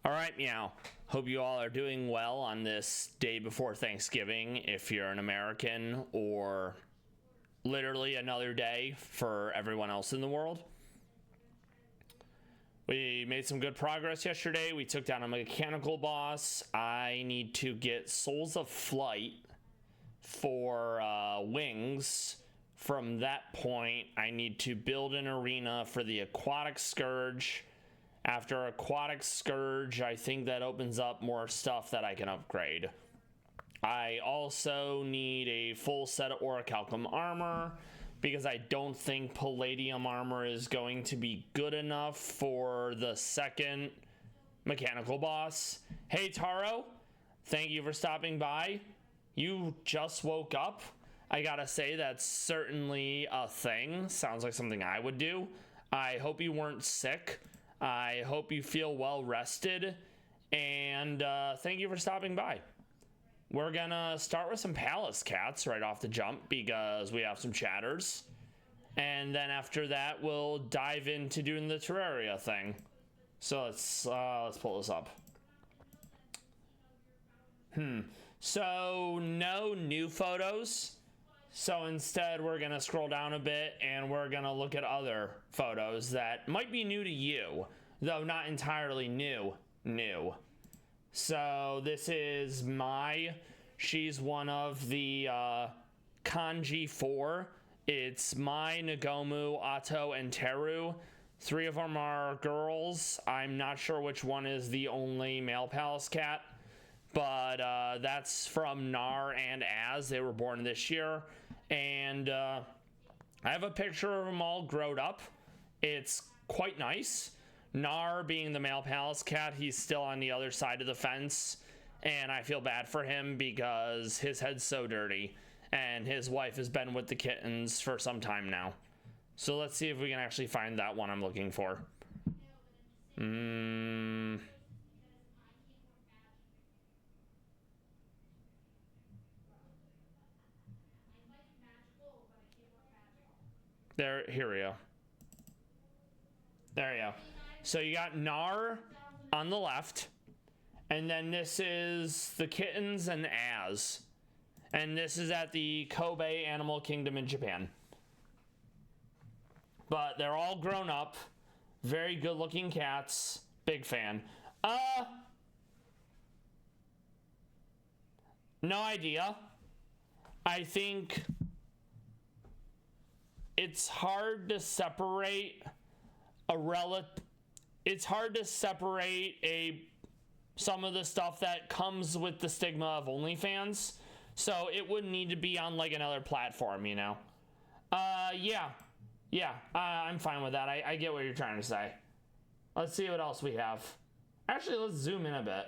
All right, meow. Hope you all are doing well on this day before Thanksgiving if you're an American, or literally another day for everyone else in the world. We made some good progress yesterday. We took down a mechanical boss. I need to get Souls of Flight for wings. From that point, I need to build an arena for the Aquatic Scourge. After Aquatic Scourge, I think that opens up more stuff that I can upgrade. I also need a full set of Orichalcum armor because I don't think Palladium armor is going to be good enough for the second mechanical boss. Hey Taro, thank you for stopping by. You just woke up? I gotta say, that's certainly a thing. Sounds like something I would do. I hope you weren't sick. I hope you feel well rested, and thank you for stopping by. We're gonna start with some Pallas cats right off the jump because we have some chatters, and then after that we'll dive into doing the Terraria thing. So let's pull this up. So no new photos. So instead, we're going to scroll down a bit and we're going to look at other photos that might be new to you, though not entirely new. So this is Mai. She's one of the Kanji 4. It's Mai, Nagomu, Atto, and Teru. 3 of them are girls. I'm not sure which one is the only male Pallas cat, but that's from Nar and Az. They were born this year. And I have a picture of them all grown up. It's quite nice. Nar, being the male Pallas cat, he's still on the other side of the fence. And I feel bad for him because his head's so dirty. And his wife has been with the kittens for some time now. So let's see if we can actually find that one I'm looking for. Here we go. There you go. So you got Nar on the left, and then this is the kittens and Az. And this is at the Kobe Animal Kingdom in Japan. But they're all grown up, very good looking cats. Big fan. No idea. I think it's hard to separate some of the stuff that comes with the stigma of OnlyFans. So it wouldn't need to be on like another platform, you know? Yeah, I'm fine with that. I get what you're trying to say. Let's see what else we have. Actually, let's zoom in a bit.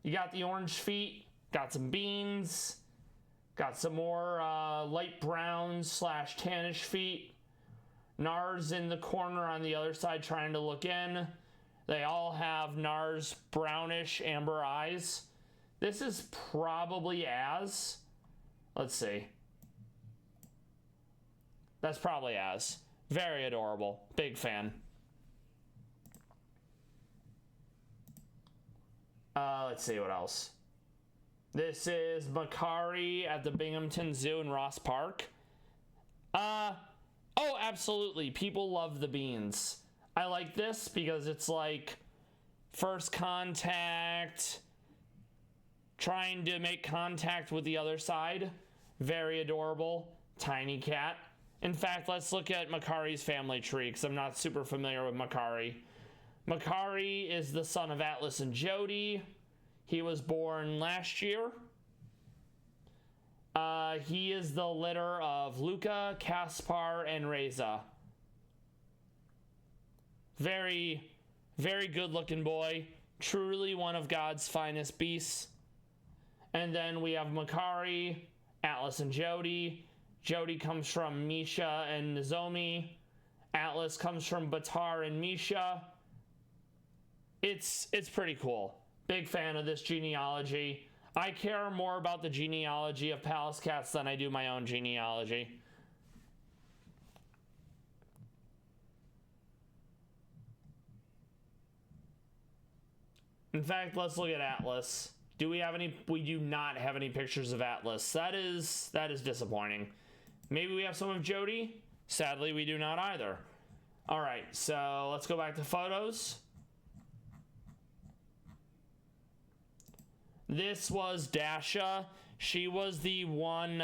You got the orange feet, got some beans, got some more light brown / tannish feet. Nar's in the corner on the other side trying to look in. They all have Nar's brownish amber eyes. This is probably Az. Let's see. That's probably Az. Very adorable. Big fan. Let's see what else. This is Makari at the Binghamton Zoo in Ross Park. Oh, absolutely. People love the beans. I like this because it's like first contact, trying to make contact with the other side. Very adorable. Tiny cat. In fact, let's look at Makari's family tree because I'm not super familiar with Makari. Makari is the son of Atlas and Jody. He was born last year. He is the litter of Luca, Caspar, and Reza. Very, very good looking boy. Truly one of God's finest beasts. And then we have Makari, Atlas and Jody. Jody comes from Misha and Nozomi. Atlas comes from Batar and Misha. It's pretty cool. Big fan of this genealogy. I care more about the genealogy of Pallas cats than I do my own genealogy. In fact, let's look at Atlas. Do we have any? We do not have any pictures of Atlas. That is disappointing. Maybe we have some of Jody. Sadly, we do not either. All right, so let's go back to photos. This was Dasha. She was the one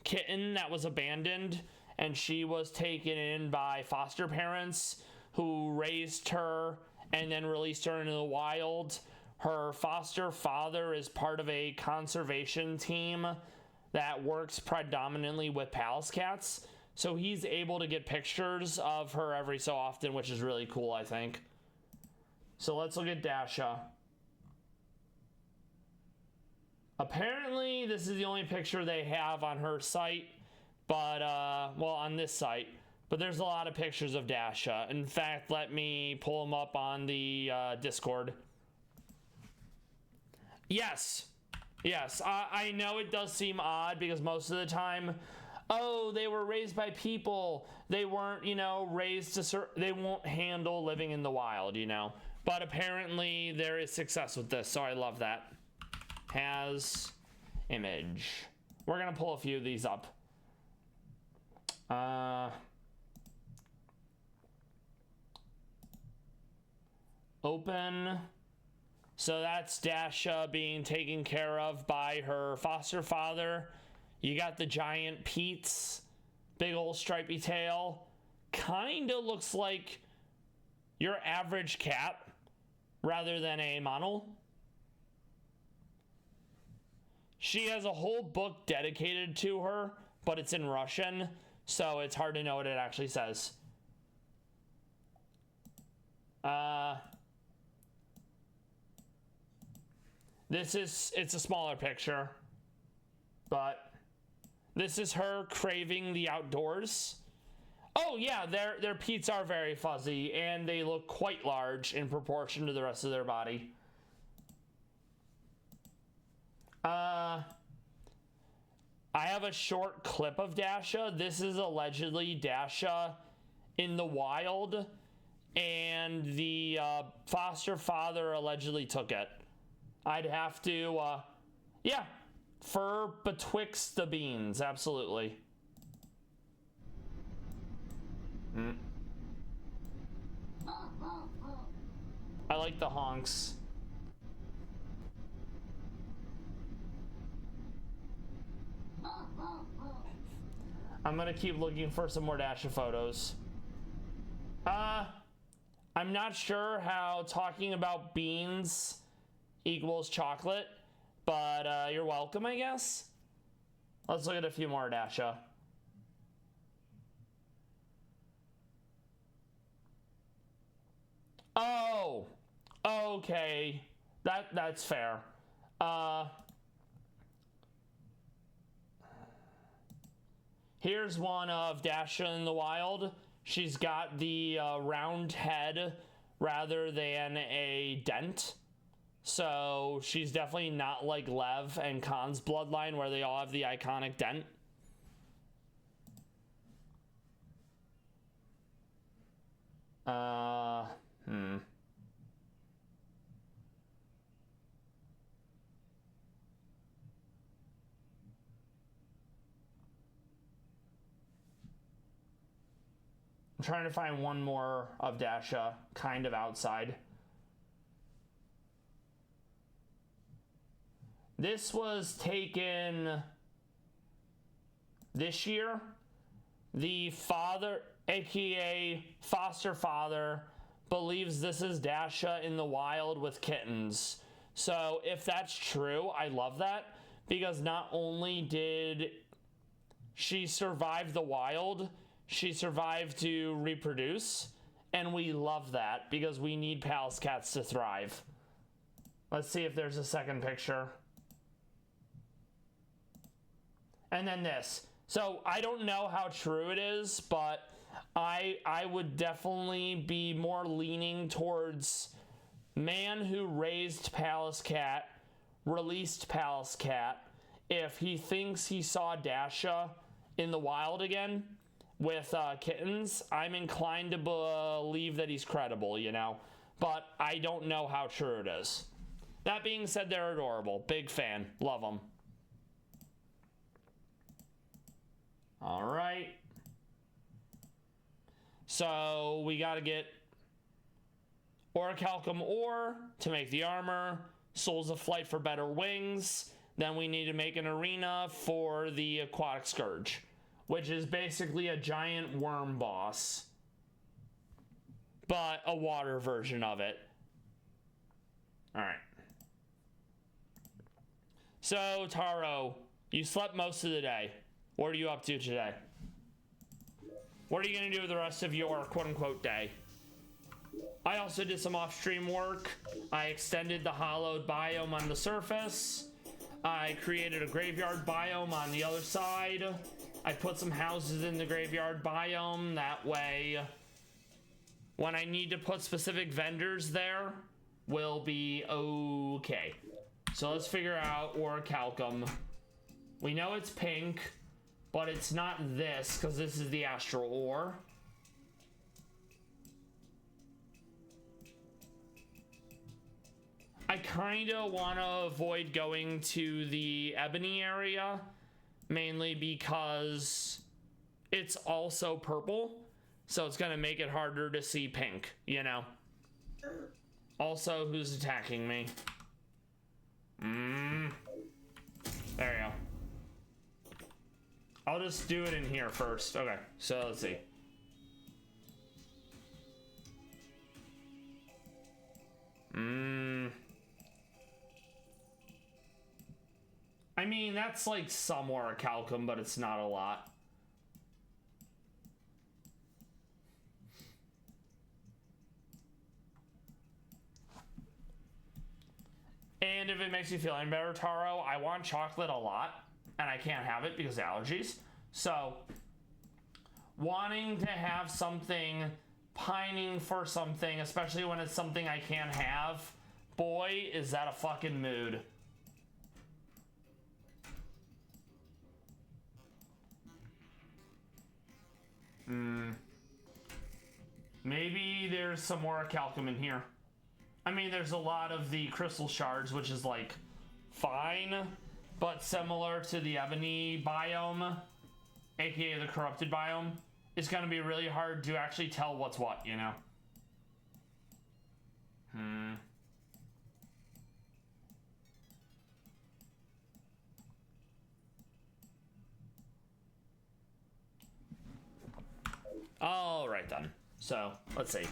kitten that was abandoned, and she was taken in by foster parents who raised her and then released her into the wild. Her foster father is part of a conservation team that works predominantly with Pallas cats, so he's able to get pictures of her every so often, which is really cool, I think. So let's look at Dasha. Apparently, this is the only picture they have on her site, but, well, on this site. But there's a lot of pictures of Dasha. In fact, let me pull them up on the Discord. Yes. Yes, I know it does seem odd because most of the time, oh, they were raised by people. They weren't, you know, raised to, they won't handle living in the wild, you know. But apparently there is success with this, so I love that. Has image. We're gonna pull a few of these up. Open. So that's Dasha being taken care of by her foster father. You got the giant Pete's, big old stripy tail. Kinda looks like your average cat rather than a mono. She has a whole book dedicated to her, but it's in Russian, so it's hard to know what it actually says. It's a smaller picture, but this is her craving the outdoors. Oh yeah, their peats are very fuzzy, and they look quite large in proportion to the rest of their body. I have a short clip of Dasha. This is allegedly Dasha in the wild, and the foster father allegedly took it. I'd have to, yeah, fur betwixt the beans, absolutely. I like the honks. I'm gonna keep looking for some more Dasha photos. I'm not sure how talking about beans equals chocolate, but you're welcome, I guess. Let's look at a few more Dasha. Oh, okay, that's fair. Here's one of Dasha in the wild. She's got the round head rather than a dent. So she's definitely not like Lev and Khan's bloodline where they all have the iconic dent. I'm trying to find one more of Dasha kind of outside. This was taken this year. The father, aka foster father, believes this is Dasha in the wild with kittens. So if that's true, I love that, because not only did she survive the wild, she survived to reproduce, and we love that because we need Pallas cats to thrive. Let's see if there's a second picture. And then this. So I don't know how true it is, but I would definitely be more leaning towards man who raised Pallas cat, released Pallas cat, if he thinks he saw Dasha in the wild again with kittens. I'm inclined to believe that he's credible, you know. but I don't know how true it is. That being said, they're adorable. Big fan. Love them. All right. So we got to get orichalcum ore to make the armor, souls of flight for better wings. Then we need to make an arena for the aquatic scourge, which is basically a giant worm boss, but a water version of it. All right. So, Taro, you slept most of the day. What are you up to today? What are you going to do with the rest of your quote-unquote day? I also did some off-stream work. I extended the hollowed biome on the surface. I created a graveyard biome on the other side. I put some houses in the graveyard biome. That way, when I need to put specific vendors there, we'll be okay. So let's figure out orichalcum. We know it's pink, but it's not this, because this is the astral ore. I kind of want to avoid going to the ebony area, mainly because it's also purple, so it's going to make it harder to see pink, you know? Also, who's attacking me? There you go. I'll just do it in here first. Okay, so let's see. I mean, that's like some orichalcum, but it's not a lot. And if it makes you feel any better, Taro, I want chocolate a lot, and I can't have it because of allergies. So, wanting to have something, pining for something, especially when it's something I can't have, boy, is that a fucking mood. Maybe there's some orichalcum in here. I mean, there's a lot of the crystal shards, which is like fine, but similar to the ebony biome, aka the corrupted biome, it's gonna be really hard to actually tell what's what, you know? All right then. So let's see.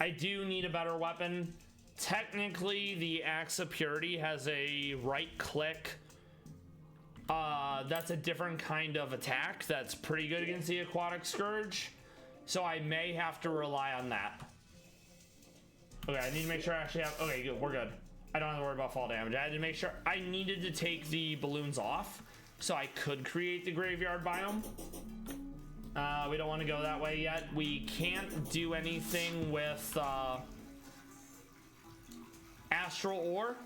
I do need a better weapon. Technically, the Axe of Purity has a right click. That's a different kind of attack that's pretty good against the aquatic scourge. So I may have to rely on that. Okay, I need to make sure I actually have... Okay, good, we're good. I don't have to worry about fall damage. I had to make sure... I needed to take the balloons off so I could create the graveyard biome. We don't want to go that way yet. We can't do anything with astral ore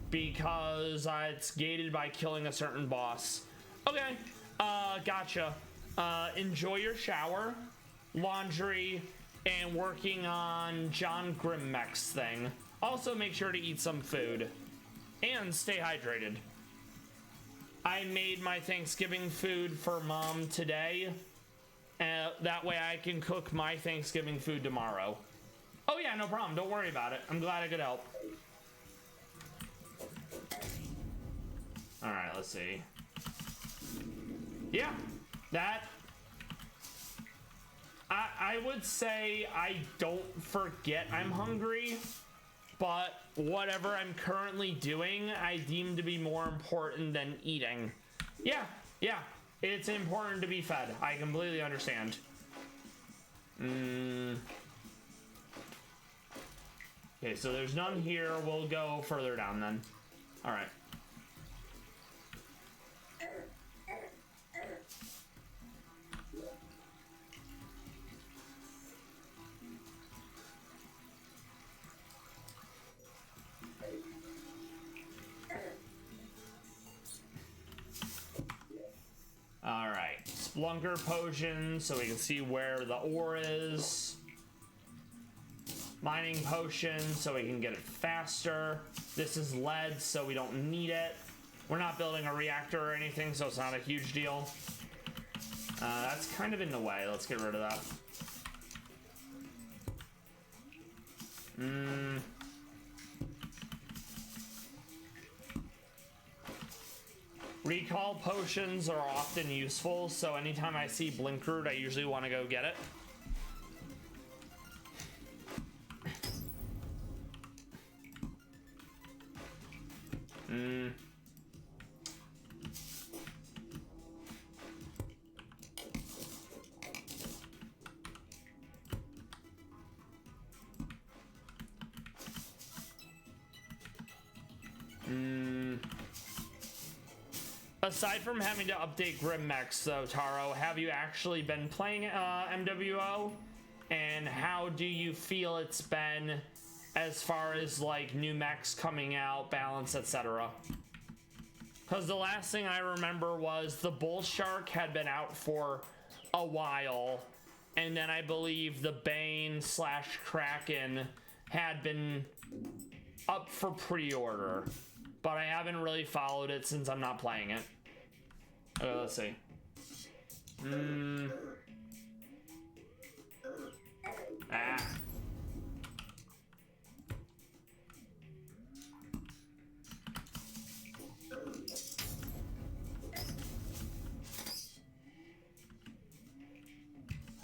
because it's gated by killing a certain boss. Okay, gotcha. Enjoy your shower, laundry, and working on John Grimmek's thing. Also, make sure to eat some food and stay hydrated. I made my Thanksgiving food for Mom today. That way I can cook my Thanksgiving food tomorrow. Oh yeah, no problem. Don't worry about it. I'm glad I could help. All right, let's see. Yeah, that... I would say I don't forget I'm hungry, but whatever I'm currently doing, I deem to be more important than eating. Yeah. It's important to be fed. I completely understand. Okay, so there's none here. We'll go further down then. All right. All right, Splunker potion, so we can see where the ore is. Mining potion so we can get it faster. This is lead, so we don't need it. We're not building a reactor or anything, so it's not a huge deal. That's kind of in the way. Let's get rid of that. Recall potions are often useful, so anytime I see blink root, I usually want to go get it. Aside from having to update Grim Mechs, though, Taro, have you actually been playing MWO? And how do you feel it's been as far as like new mechs coming out, balance, etc.? Because the last thing I remember was the Bull Shark had been out for a while, and then I believe the Bane / Kraken had been up for pre-order, but I haven't really followed it since I'm not playing it. Let's see.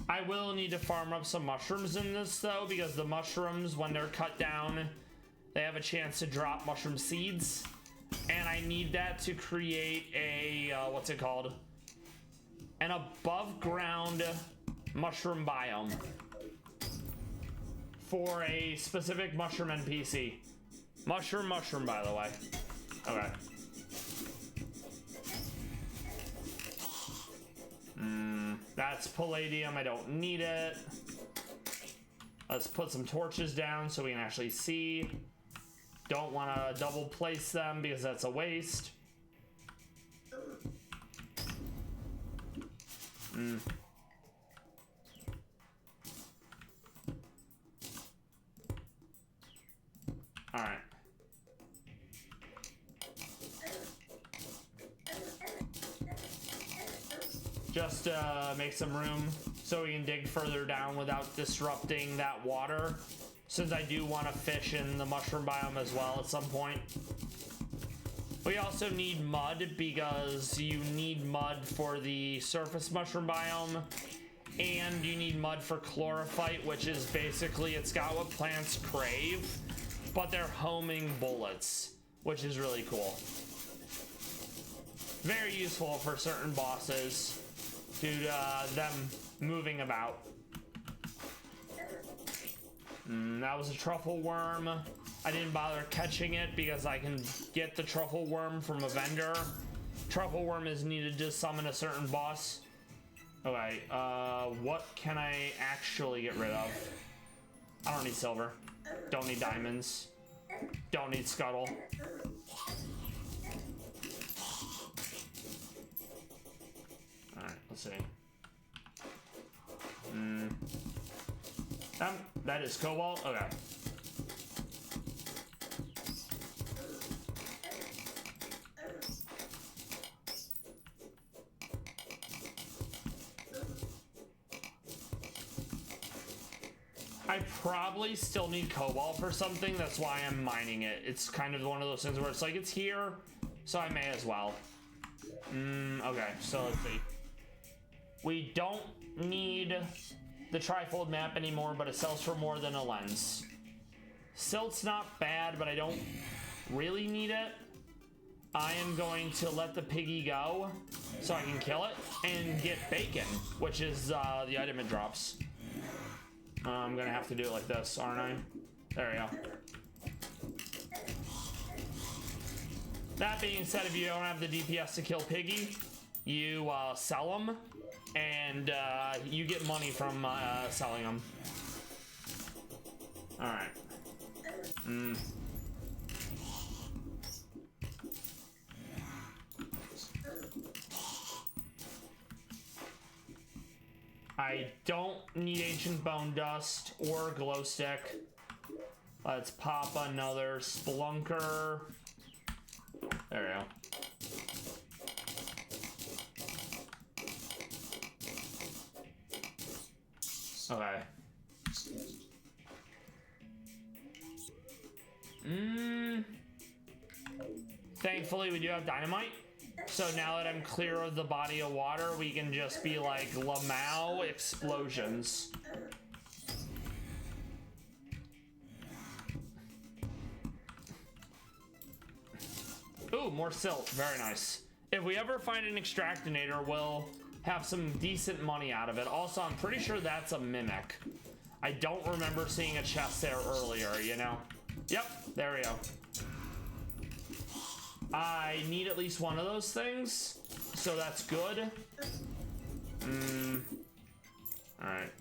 I will need to farm up some mushrooms in this though, because the mushrooms, when they're cut down, they have a chance to drop mushroom seeds. And I need that to create a, what's it called? An above ground mushroom biome for a specific mushroom NPC. Mushroom, by the way. Okay. That's palladium, I don't need it. Let's put some torches down so we can actually see. Don't want to double place them because that's a waste. All right. Just make some room so we can dig further down without disrupting that water, since I do want to fish in the mushroom biome as well at some point. We also need mud, because you need mud for the surface mushroom biome, and you need mud for chlorophyte, which is basically, it's got what plants crave, but they're homing bullets, which is really cool. Very useful for certain bosses due to them moving about. That was a truffle worm. I didn't bother catching it because I can get the truffle worm from a vendor. Truffle worm is needed to summon a certain boss. Okay, what can I actually get rid of? I don't need silver. Don't need diamonds. Don't need scuttle. Alright, let's see. That is cobalt? Okay. I probably still need cobalt for something, that's why I'm mining it. It's kind of one of those things where it's like, it's here, so I may as well. Okay, so let's see. We don't need the trifold map anymore, but it sells for more than a lens. Silt's not bad, but I don't really need it. I am going to let the piggy go so I can kill it and get bacon, which is the item it drops. I'm gonna have to do it like this, aren't I? There we go. That being said, if you don't have the DPS to kill piggy, you sell them, and you get money from selling them. All right. I don't need ancient bone dust or glow stick. Let's pop another Spelunker. There we go. Okay. Thankfully, we do have dynamite. So now that I'm clear of the body of water, we can just be like Lamau explosions. Ooh, more silt. Very nice. If we ever find an extractinator, we'll have some decent money out of it. Also, I'm pretty sure that's a mimic. I don't remember seeing a chest there earlier, you know? Yep, there we go. I need at least one of those things, so that's good. Alright.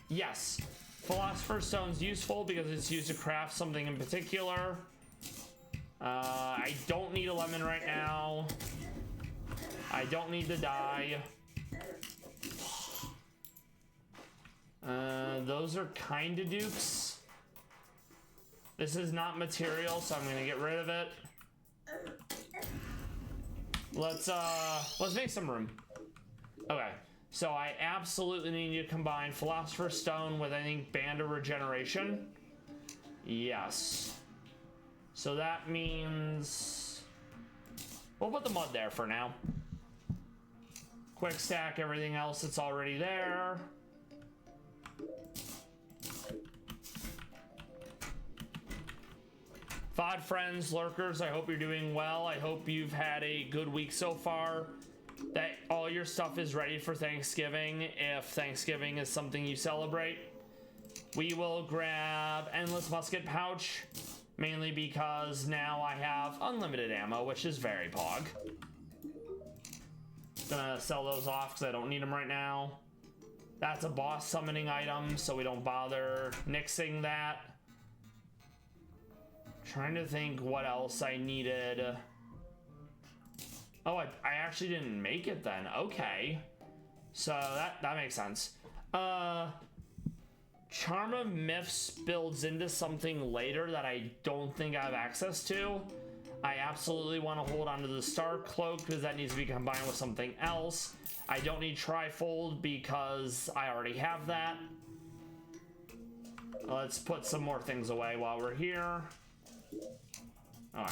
Yes, Philosopher's Stone's useful because it's used to craft something in particular. I don't need a lemon right now. I don't need the dye. Those are kind of dupes. This is not material, so I'm gonna get rid of it. Let's make some room. Okay, so I absolutely need to combine Philosopher's Stone with, I think, Band of Regeneration. Yes. So that means we'll put the mud there for now. Quick stack everything else that's already there. VOD friends, lurkers, I hope you're doing well. I hope you've had a good week so far. That all your stuff is ready for Thanksgiving, if Thanksgiving is something you celebrate. We will grab Endless Musket Pouch, mainly because now I have unlimited ammo, which is very pog. Gonna sell those off because I don't need them right now. That's a boss summoning item, so we don't bother nixing that. Trying to think what else I needed. Oh, I actually didn't make it then. Okay. So that makes sense. Charm of Myths builds into something later that I don't think I have access to. I absolutely want to hold on to the Star Cloak because that needs to be combined with something else. I don't need Trifold because I already have that. Let's put some more things away while we're here. Alright.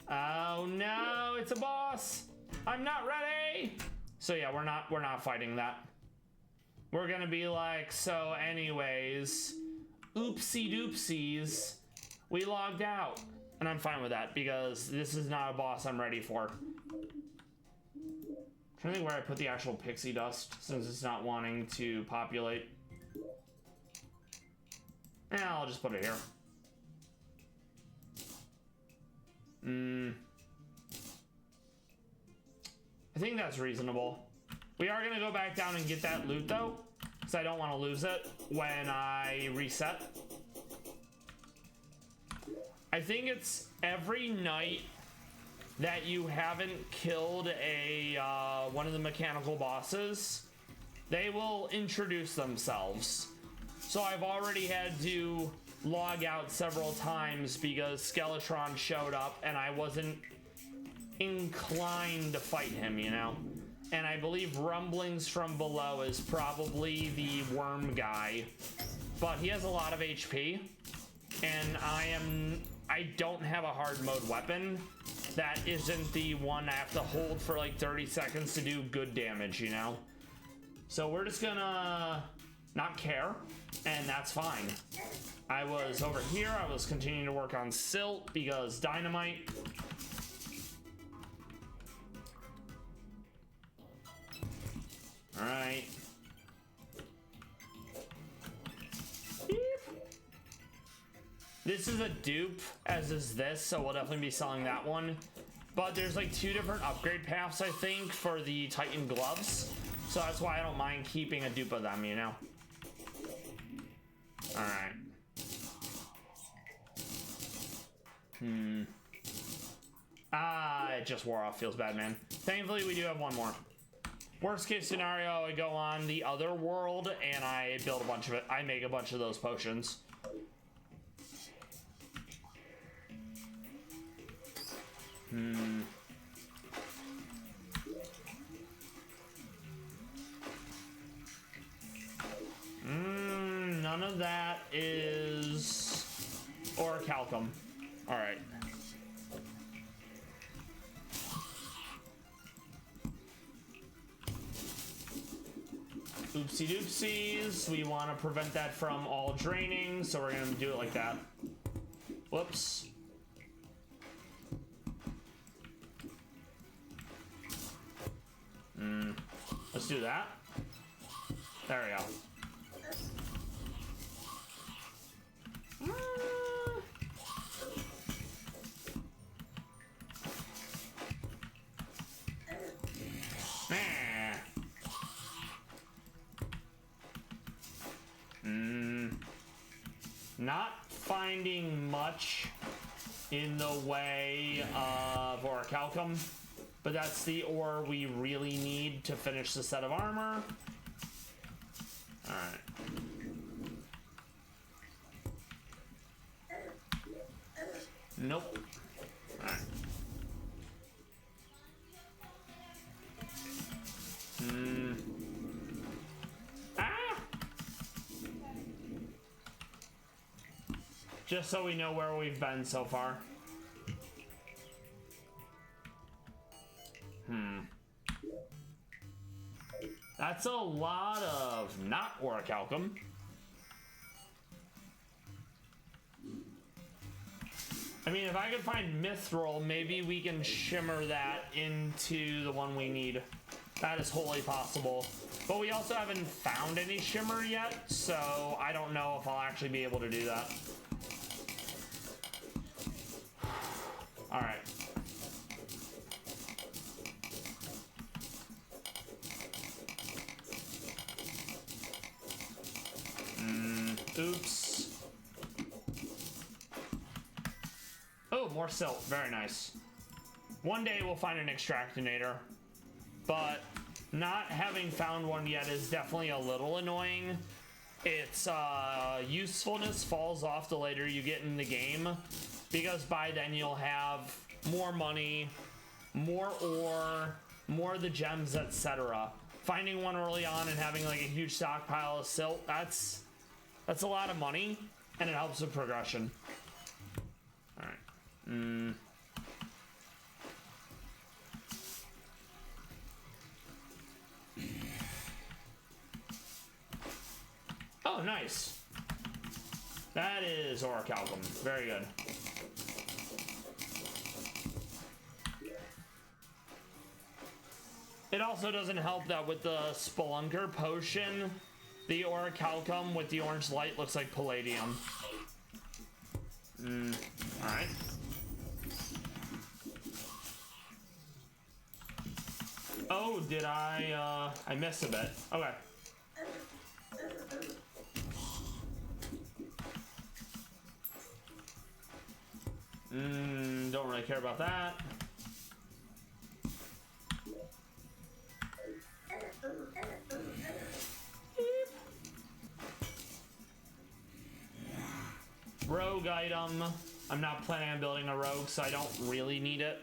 Oh no, it's a boss. I'm not ready. So yeah, we're not fighting that. We're gonna be like, so anyways, oopsie doopsies, we logged out. And I'm fine with that because this is not a boss I'm ready for. I'm trying to think where I put the actual pixie dust since it's not wanting to populate. Yeah, I'll just put it here. I think that's reasonable. We are gonna go back down and get that loot though, because I don't want to lose it when I reset. I think it's every night that you haven't killed a one of the mechanical bosses, they will introduce themselves. So I've already had to log out several times because Skeletron showed up and I wasn't inclined to fight him, you know? And I believe Rumblings from Below is probably the worm guy, but he has a lot of HP and I don't have a hard mode weapon that isn't the one I have to hold for like 30 seconds to do good damage, you know? So we're just gonna not care, and that's fine. I was over here, I was continuing to work on silt because dynamite. All right. This is a dupe, as is this, so we'll definitely be selling that one. But there's like 2 different upgrade paths, I think, for the Titan gloves. So that's why I don't mind keeping a dupe of them, you know? Alright. It just wore off. Feels bad, man. Thankfully, we do have one more. Worst case scenario, I go on the other world and I build a bunch of it. I make a bunch of those potions. None of that is orichalcum. All right. Oopsie doopsies. We want to prevent that from all draining, so we're going to do it like that. Whoops. Let's do that. There we go. Not finding much in the way of orichalcum, but that's the ore we really need to finish the set of armor. All right. Nope. All right. Just so we know where we've been so far. That's a lot of not orichalcum. I mean, if I could find mithril, maybe we can shimmer that into the one we need. That is wholly possible. But we also haven't found any shimmer yet, so I don't know if I'll actually be able to do that. All right. Oops. Oh, more silt. Very nice. One day we'll find an extractinator, but not having found one yet is definitely a little annoying. Its usefulness falls off the later you get in the game, because by then you'll have more money, more ore, more of the gems, etc. Finding one early on and having like a huge stockpile of silt, that's a lot of money, and it helps with progression. All right. Oh, nice. That is orichalcum. Very good. It also doesn't help that with the Spelunker potion, the orichalcum with the orange light looks like palladium. Alright. Oh, did I missed a bit. Okay. Don't really care about that. Rogue item. I'm not planning on building a rogue, so I don't really need it.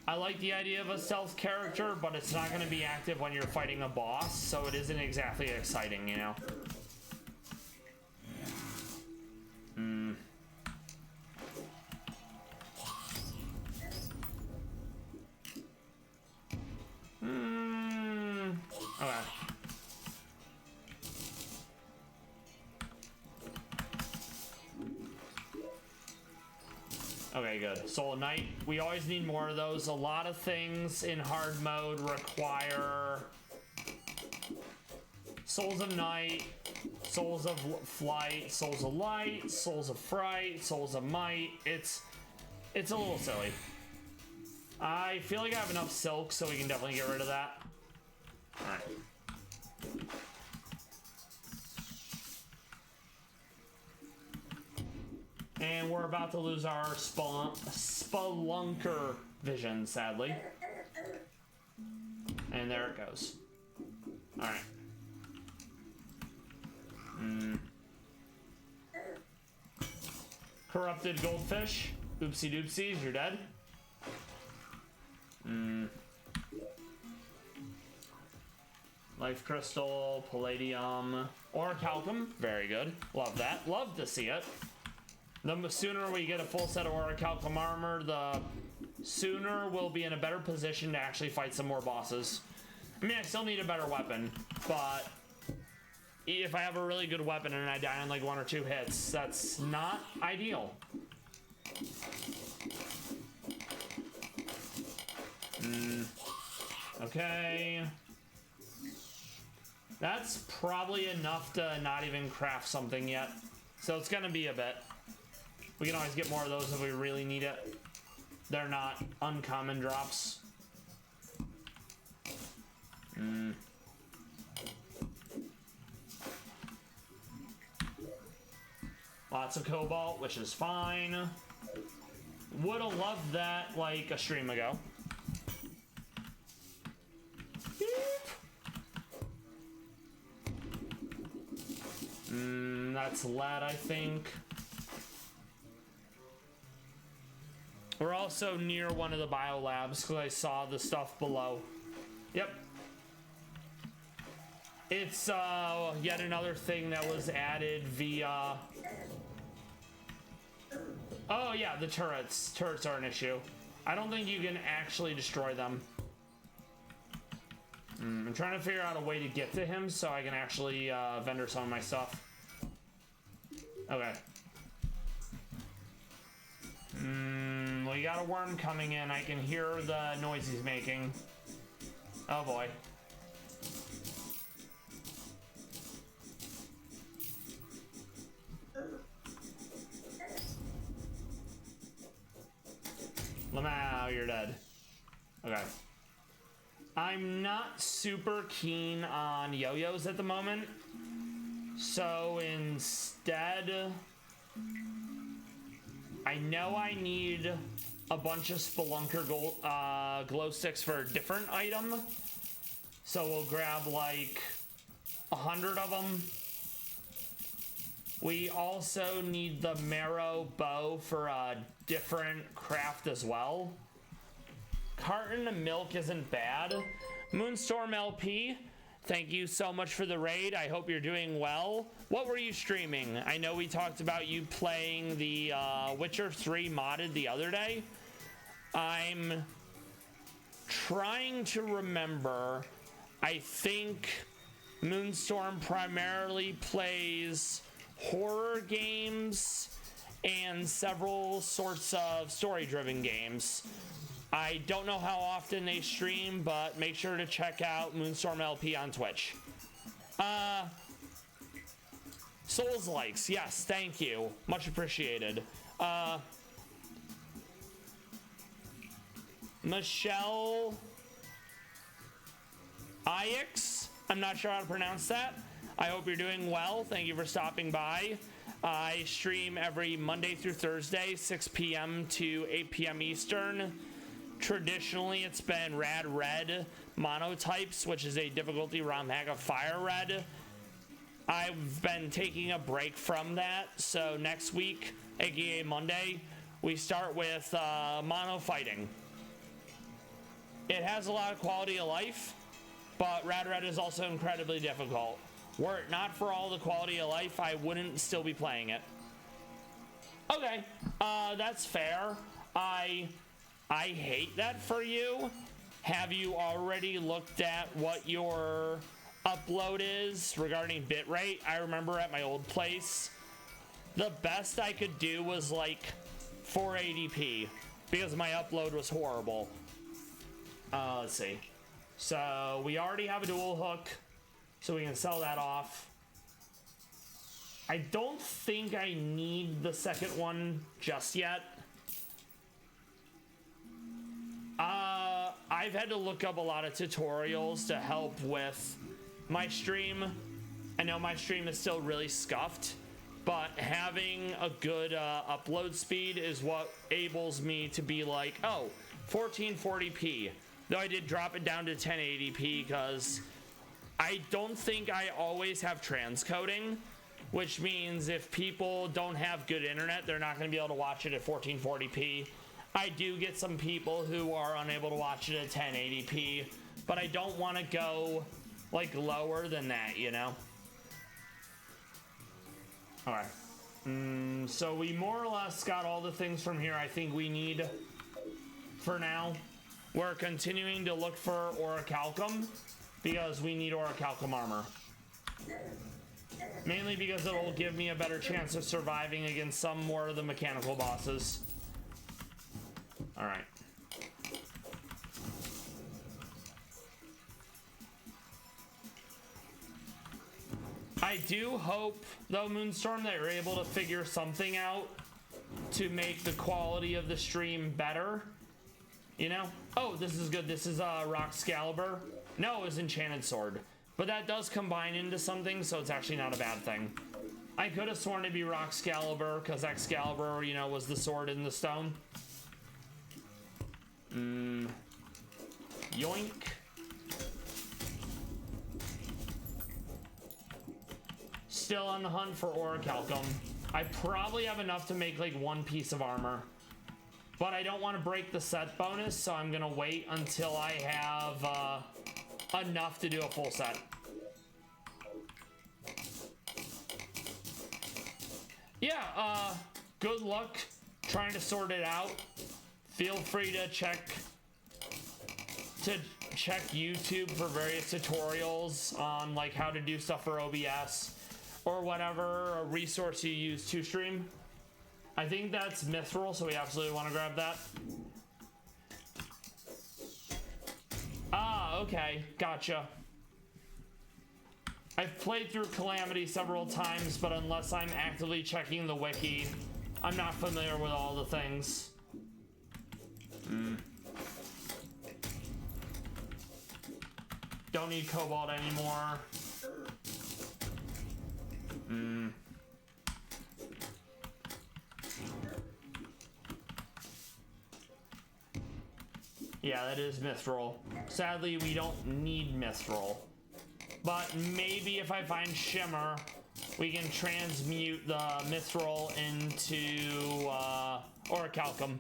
I like the idea of a stealth character, but it's not going to be active when you're fighting a boss, so it isn't exactly exciting, you know? Okay. Okay, good. Soul of Night. We always need more of those. A lot of things in hard mode require Souls of Night, Souls of Flight, Souls of Light, Souls of Fright, Souls of Might. It's a little silly. I feel like I have enough silk, so we can definitely get rid of that. Alright. And we're about to lose our spelunker vision, sadly. And there it goes. Alright. Corrupted goldfish. Oopsie doopsies, you're dead. Life crystal, palladium, orichalcum. Very good. Love that. Love to see it. The sooner we get a full set of orichalcum armor, the sooner we'll be in a better position to actually fight some more bosses. I mean, I still need a better weapon, but if I have a really good weapon and I die on like 1 or 2 hits, that's not ideal. Okay. That's probably enough to not even craft something yet. So it's gonna be a bit. We can always get more of those if we really need it. They're not uncommon drops. Lots of cobalt, which is fine. Would have loved that like a stream ago. That's lead, I think. We're also near one of the biolabs because I saw the stuff below. Yep. It's yet another thing that was added via... Oh yeah, the turrets. Turrets are an issue. I don't think you can actually destroy them. I'm trying to figure out a way to get to him so I can actually vendor some of my stuff. Okay. We got a worm coming in. I can hear the noise he's making. Oh boy. Lamau, you're dead. Okay. I'm not super keen on yo-yos at the moment. So instead, I know I need a bunch of spelunker glow sticks for a different item. So we'll grab like 100 of them. We also need the marrow bow for a different craft as well. Carton of milk isn't bad. Moonstorm LP, thank you so much for the raid. I hope you're doing well. What were you streaming? I know we talked about you playing the Witcher 3 modded the other day. I'm trying to remember. I think Moonstorm primarily plays horror games and several sorts of story-driven games. I don't know how often they stream, but make sure to check out Moonstorm LP on Twitch. Souls likes, yes, thank you. Much appreciated. Michelle Ix, I'm not sure how to pronounce that. I hope you're doing well. Thank you for stopping by. I stream every Monday through Thursday, 6 p.m. to 8 p.m. Eastern. Traditionally, it's been Rad Red monotypes, which is a difficulty ROM hack of Fire Red. I've been taking a break from that, so next week, aka Monday, we start with mono fighting. It has a lot of quality of life, but Rad Red is also incredibly difficult. Were it not for all the quality of life, I wouldn't still be playing it. Okay, that's fair. I hate that for you. Have you already looked at what your upload is regarding bitrate? I remember at my old place, the best I could do was like 480p because my upload was horrible. Let's see. So we already have a dual hook, so we can sell that off. I don't think I need the second one just yet. I've had to look up a lot of tutorials to help with my stream. I know my stream is still really scuffed. but having a good upload speed is what enables me to be like, oh, 1440p. Though I did drop it down to 1080p because I don't think I always have transcoding, which means if people don't have good internet, they're not going to be able to watch it at 1440p. I do get some people who are unable to watch it at 1080p, but I don't want to go like lower than that, you know? All right. So we more or less got all the things from here I think we need for now. We're continuing to look for orichalcum because we need orichalcum armor. Mainly because it'll give me a better chance of surviving against some more of the mechanical bosses. All right. I do hope, though, Moonstorm, that you're able to figure something out to make the quality of the stream better. You know? Oh, this is good. This is Roxcalibur. No, it was Enchanted Sword. But that does combine into something, so it's actually not a bad thing. I could have sworn it'd be Roxcalibur, because Excalibur, you know, was the sword in the stone. Yoink. Still on the hunt for orichalcum. I probably have enough to make like one piece of armor, but I don't want to break the set bonus, so I'm gonna wait until I have enough to do a full set. Yeah, good luck trying to sort it out. Feel free to check YouTube for various tutorials on like how to do stuff for OBS or whatever resource you use to stream. I think that's Mithril, so we absolutely want to grab that. Ah, okay, gotcha. I've played through Calamity several times, but unless I'm actively checking the wiki, I'm not familiar with all the things. Don't need cobalt anymore. Yeah, that is Mithril. Sadly, we don't need Mithril. But maybe if I find Shimmer, we can transmute the Mithril into orichalcum.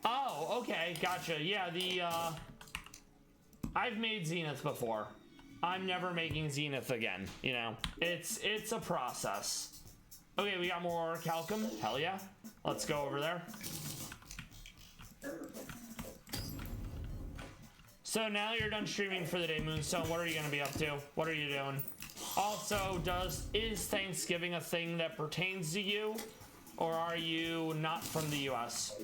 Oh, okay, gotcha. Yeah, I've made Zenith before. I'm never making Zenith again, you know? It's a process. Okay, we got more orichalcum. Hell yeah. Let's go over there. So now you're done streaming for the day, Moonstone. What are you gonna be up to? What are you doing? Also, is Thanksgiving a thing that pertains to you? Or are you not from the US?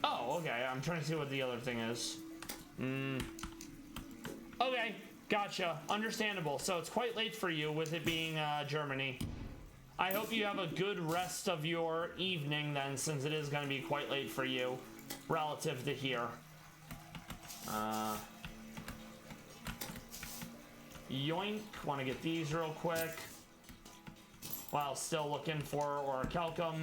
Oh, okay. I'm trying to see what the other thing is. Okay, gotcha. Understandable. So it's quite late for you with it being Germany. I hope you have a good rest of your evening then, since it is going to be quite late for you relative to here. Yoink. Want to get these real quick while still looking for orichalcum.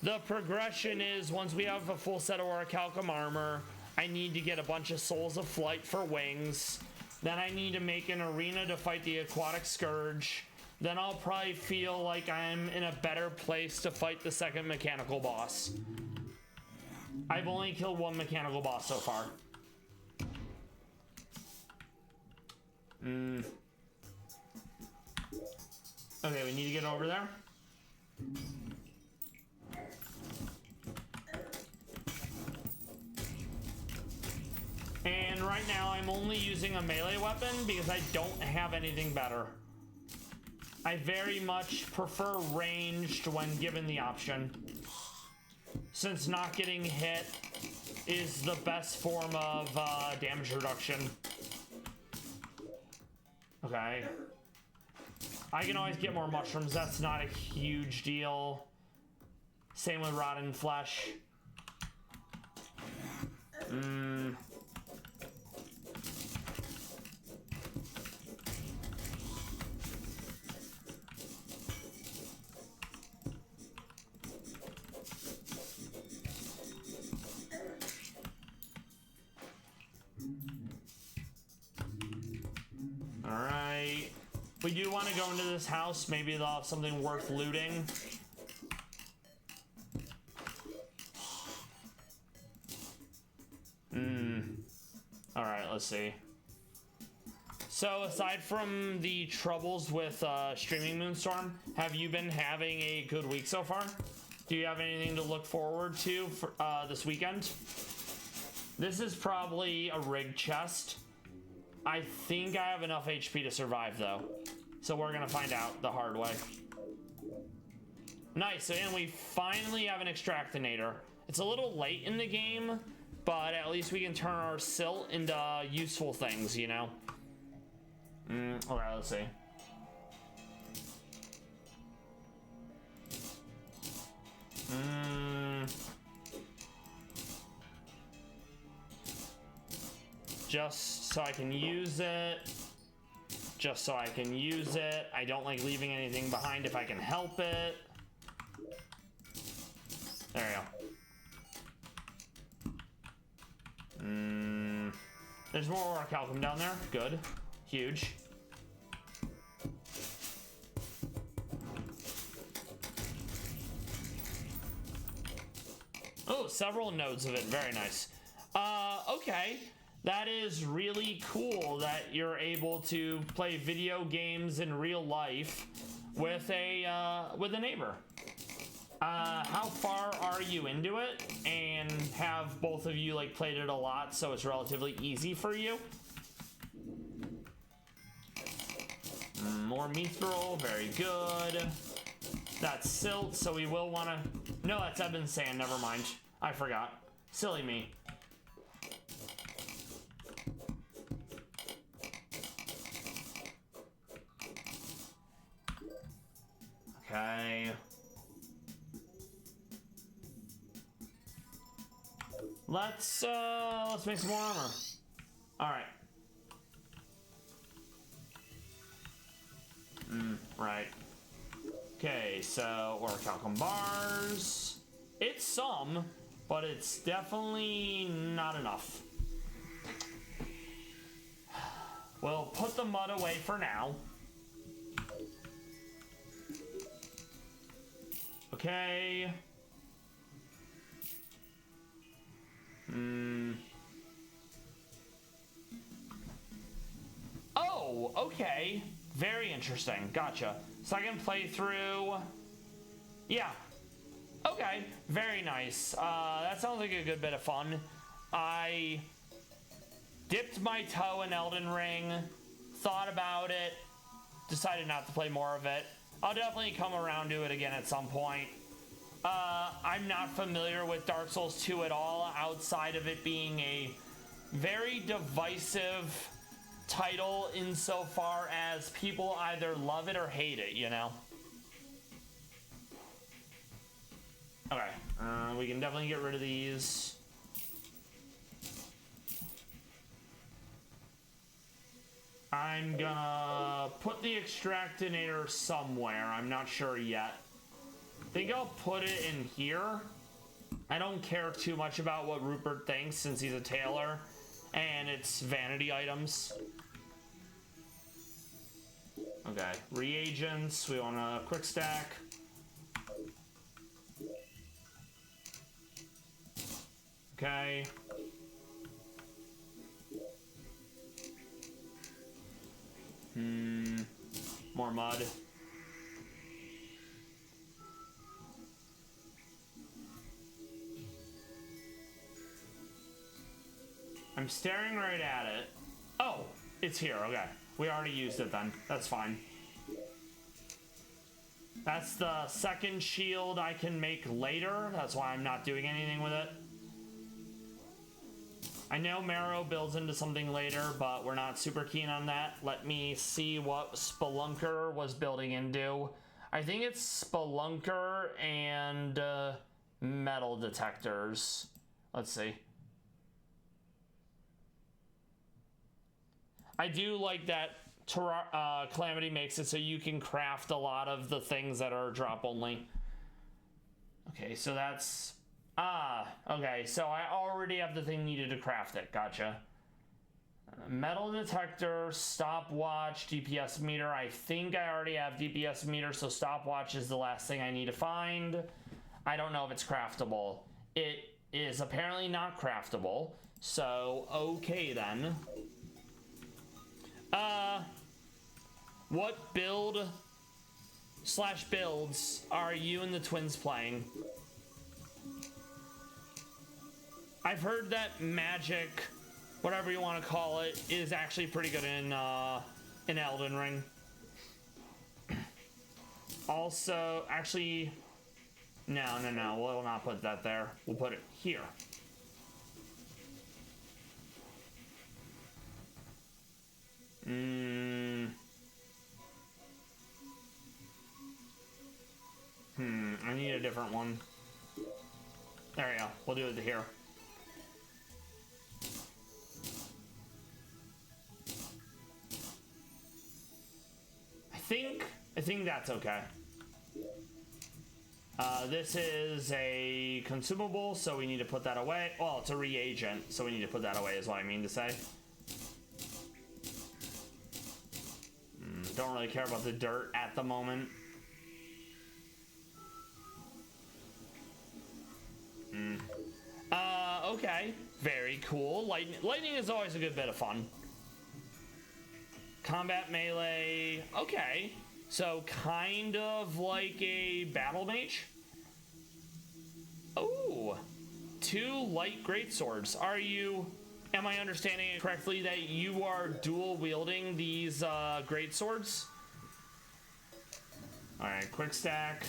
The progression is, once we have a full set of orichalcum armor, I need to get a bunch of Souls of Flight for wings. Then I need to make an arena to fight the Aquatic Scourge. Then I'll probably feel like I'm in a better place to fight the second mechanical boss. I've only killed one mechanical boss so far. Okay, we need to get over there. And right now I'm only using a melee weapon because I don't have anything better. I very much prefer ranged when given the option, since not getting hit is the best form of damage reduction. Okay. I can always get more mushrooms. That's not a huge deal. Same with rotten flesh. Alright. We do want to go into this house. Maybe they'll have something worth looting. Alright, let's see. So, aside from the troubles with streaming Moonstorm, have you been having a good week so far? Do you have anything to look forward to for this weekend? This is probably a rigged chest. I think I have enough HP to survive, though. So we're gonna find out the hard way. Nice, and we finally have an extractinator. It's a little late in the game, but at least we can turn our silt into useful things, you know? Okay, let's see. Just so I can use it. Just so I can use it. I don't like leaving anything behind if I can help it. There we go. There's more orichalcum down there. Good. Huge. Oh, several nodes of it. Very nice. Okay. That is really cool that you're able to play video games in real life with a neighbor. How far are you into it? And have both of you like played it a lot so it's relatively easy for you? More mithril, very good. That's silt, so we will want to... No, that's Ebon sand, never mind. I forgot. Silly me. Okay. Let's make some more armor. All right. Right. Okay, so orichalcum bars. It's some, but it's definitely not enough. We'll put the mud away for now. Okay. Oh, okay. Very interesting. Gotcha. Second playthrough. Yeah. Okay. Very nice. That sounds like a good bit of fun. I dipped my toe in Elden Ring, thought about it, decided not to play more of it. I'll definitely come around to it again at some point. I'm not familiar with Dark Souls 2 at all, outside of it being a very divisive title insofar as people either love it or hate it, you know? Okay, we can definitely get rid of these. I'm gonna put the extractinator somewhere. I'm not sure yet. I think I'll put it in here. I don't care too much about what Rupert thinks since he's a tailor and it's vanity items. Okay, reagents. We want a quick stack. Okay. More mud. I'm staring right at it. Oh, it's here. Okay. We already used it then. That's fine. That's the second shield I can make later. That's why I'm not doing anything with it. I know Marrow builds into something later, but we're not super keen on that. Let me see what Spelunker was building into. I think it's Spelunker and metal detectors. Let's see. I do like that Calamity makes it so you can craft a lot of the things that are drop only. Okay, so that's... okay, so I already have the thing needed to craft it. Gotcha. Metal detector, stopwatch, DPS meter. I think I already have DPS meter, so stopwatch is the last thing I need to find. I don't know if it's craftable. It is apparently not craftable, so okay then. What build/builds are you and the twins playing? I've heard that magic, whatever you want to call it, is actually pretty good in Elden Ring. Also, actually, no, we'll not put that there. We'll put it here. I need a different one. There we go. We'll do it here. I think that's okay. This is a consumable, so we need to put that away. Well, it's a reagent, so we need to put that away is what I mean to say. Don't really care about the dirt at the moment. Okay. Very cool. Lightning is always a good bit of fun. Combat melee. Okay. So kind of like a battle mage. Oh. 2 light greatswords. Am I understanding it correctly that you are dual wielding these greatswords? Alright, quick stack.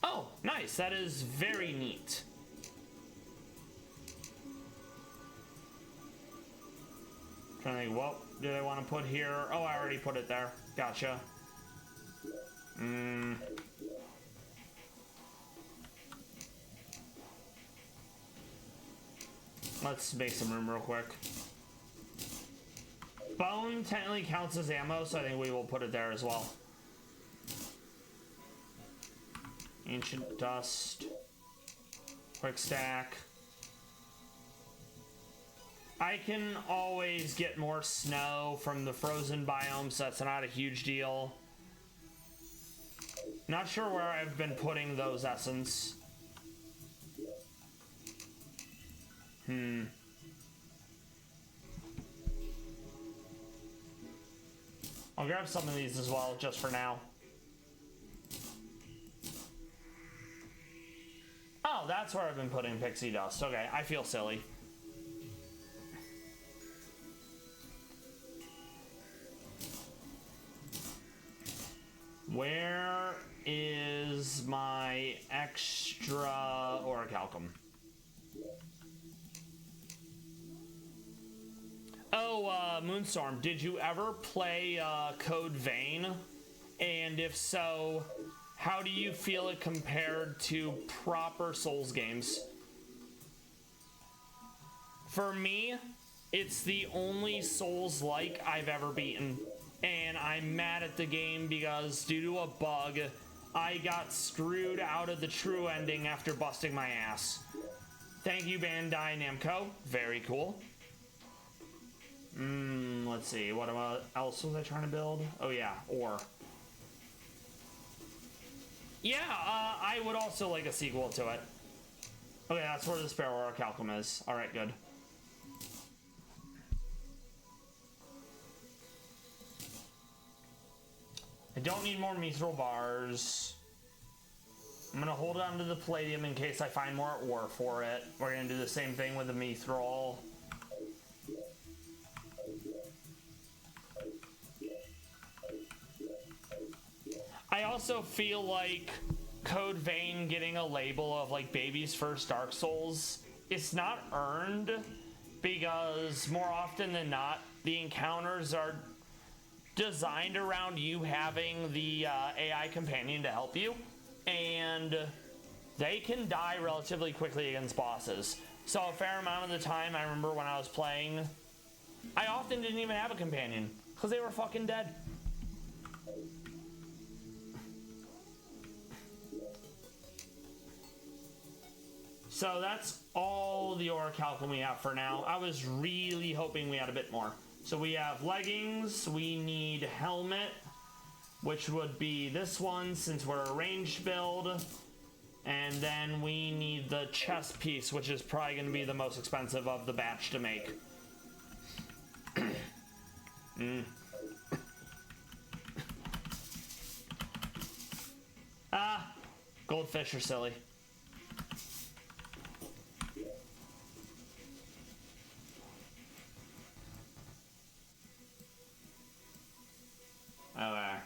Oh, nice. That is very neat. Trying to think, what do I want to put here? Oh, I already put it there. Gotcha. Let's make some room real quick. Bone technically counts as ammo, so I think we will put it there as well. Ancient dust. Quick stack. I can always get more snow from the frozen biome, so that's not a huge deal. Not sure where I've been putting those essence. I'll grab some of these as well, just for now. Oh, that's where I've been putting pixie dust. Okay, I feel silly. Where is my extra orichalcum? Oh, Moonstorm, did you ever play Code Vein? And if so, how do you feel it compared to proper Souls games? For me, it's the only Souls-like I've ever beaten. And I'm mad at the game because due to a bug, I got screwed out of the true ending after busting my ass. Thank you, Bandai Namco. Very cool. Let's see. What else was I trying to build? Oh yeah, ore. Yeah, I would also like a sequel to it. Okay, that's where the spare orichalcum is. Alright, good. I don't need more mithril bars. I'm gonna hold on to the palladium in case I find more ore for it. We're gonna do the same thing with the mithril. I also feel like Code Vein getting a label of like baby's first Dark Souls, it's not earned, because more often than not, the encounters are designed around you having the AI companion to help you, and they can die relatively quickly against bosses. So a fair amount of the time, I remember when I was playing, I often didn't even have a companion, because they were fucking dead. So that's all the orichalcum we have for now. I was really hoping we had a bit more. So we have leggings, we need helmet, which would be this one since we're a ranged build. And then we need the chest piece, which is probably going to be the most expensive of the batch to make. Ah, goldfish are silly. Okay.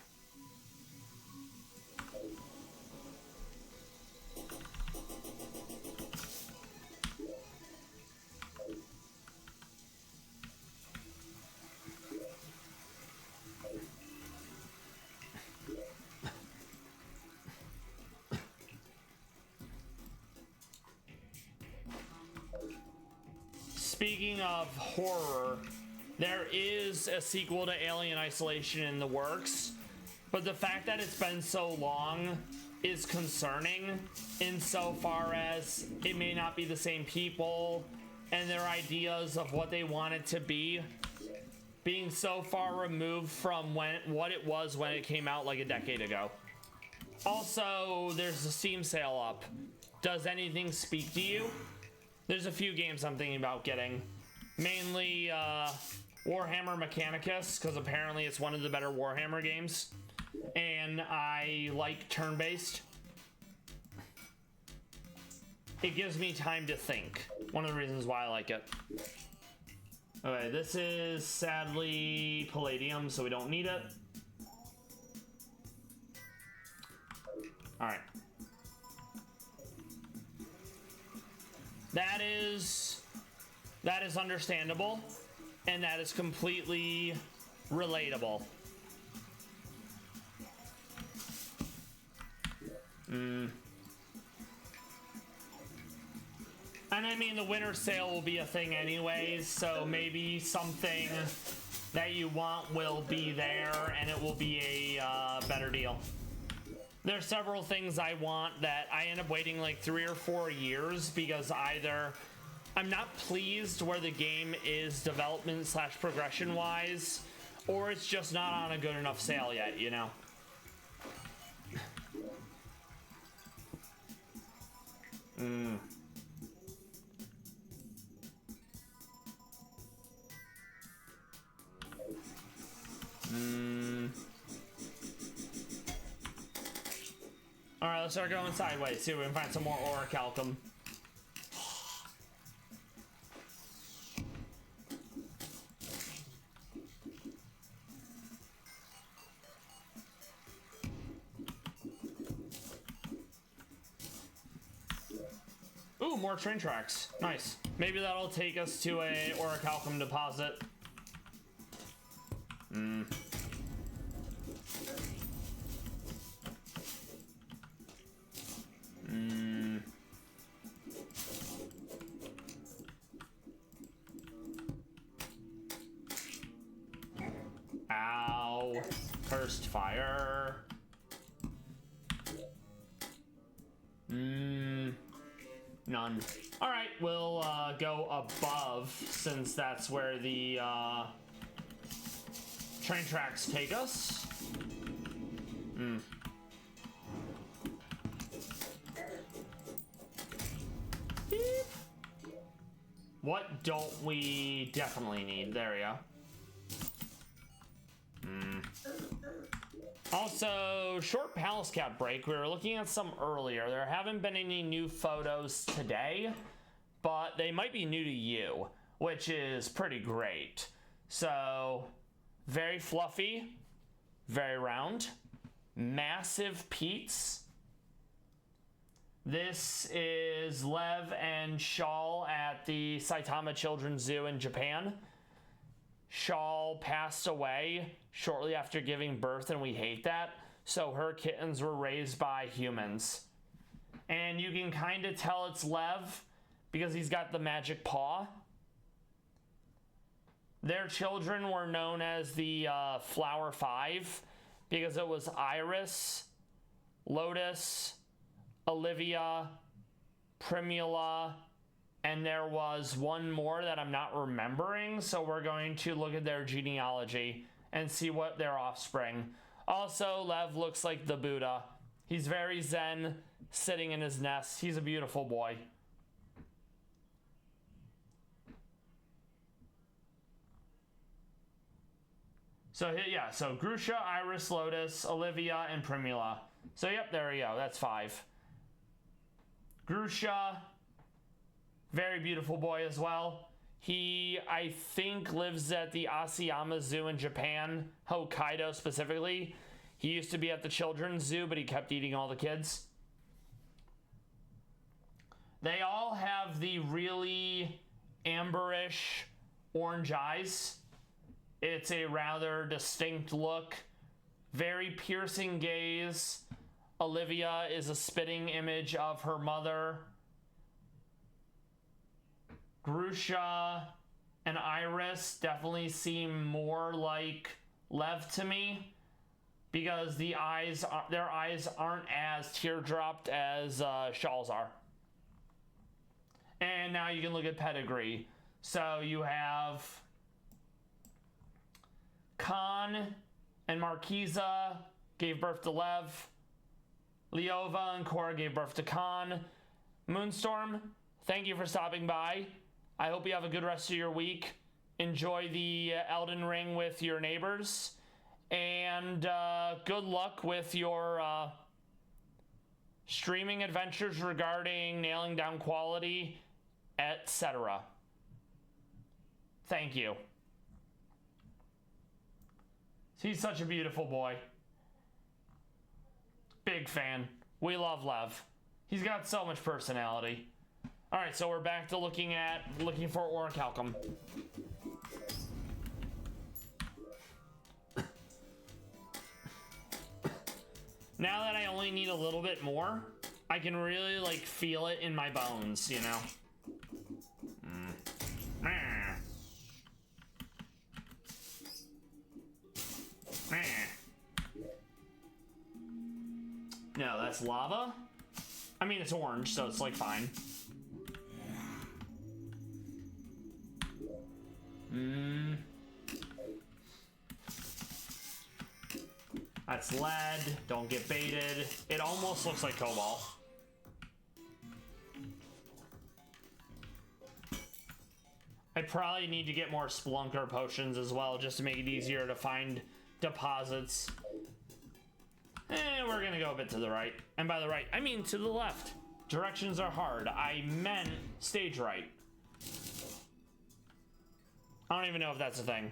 Speaking of horror, there is a sequel to Alien Isolation in the works, but the fact that it's been so long is concerning insofar as it may not be the same people and their ideas of what they want it to be being so far removed from what it was when it came out like a decade ago. Also, there's a Steam sale up. Does anything speak to you? There's a few games I'm thinking about getting. Mainly Warhammer Mechanicus, because apparently it's one of the better Warhammer games. And I like turn-based. It gives me time to think. One of the reasons why I like it. Okay, this is sadly Palladium, so we don't need it. Alright. That is understandable, and that is completely relatable. And I mean, the winter sale will be a thing anyways, so maybe something that you want will be there, and it will be a better deal. There's several things I want that I end up waiting like 3 or 4 years because either I'm not pleased where the game is development / progression wise, or it's just not on a good enough sale yet, you know? Alright, let's start going sideways, see if we can find some more orichalcum. Ooh, more train tracks. Nice. Maybe that'll take us to a orichalcum deposit. Ow. Cursed fire. None. Alright, we'll go above since that's where the train tracks take us. Beep. What don't we definitely need? There we go. Also, short Pallas cap break. We were looking at some earlier. There haven't been any new photos today, but they might be new to you, which is pretty great. So, very fluffy, very round, massive peats, This is Lev and Shawl at the Saitama Children's Zoo in Japan. Shawl passed away shortly after giving birth, and we hate that. So her kittens were raised by humans. And you can kind of tell it's Lev because he's got the magic paw. Their children were known as the Flower Five because it was Iris, Lotus, Olivia, Primula, and there was one more that I'm not remembering, so we're going to look at their genealogy and see what their offspring. Also, Lev looks like the Buddha. He's very zen, sitting in his nest. He's a beautiful boy. So yeah, so Grusha, Iris, Lotus, Olivia, and Primula. So yep, there we go, that's 5. Grusha, very beautiful boy as well. He, I think, lives at the Asayama Zoo in Japan, Hokkaido specifically. He used to be at the children's zoo, but he kept eating all the kids. They all have the really amberish orange eyes. It's a rather distinct look, very piercing gaze. Olivia is a spitting image of her mother. Grusha and Iris definitely seem more like Lev to me because their eyes aren't as teardropped as Shawl's are. And now you can look at pedigree. So you have Khan and Marquisa gave birth to Lev. Leova and Cora gave birth to Khan. Moonstorm, thank you for stopping by. I hope you have a good rest of your week. Enjoy the Elden Ring with your neighbors. And good luck with your streaming adventures regarding nailing down quality, etc. Thank you. He's such a beautiful boy. Big fan. We love Lev. He's got so much personality. All right, so we're back to looking for Orichalcum. Now that I only need a little bit more, I can really like feel it in my bones, you know. No, that's lava. I mean, it's orange, so it's like fine. That's lead. Don't get baited. It almost looks like cobalt. I probably need to get more Splunker potions as well, just to make it easier to find deposits. We're gonna go a bit to the right. And by the right, I mean to the left. Directions are hard. I meant stage right. I don't even know if that's a thing.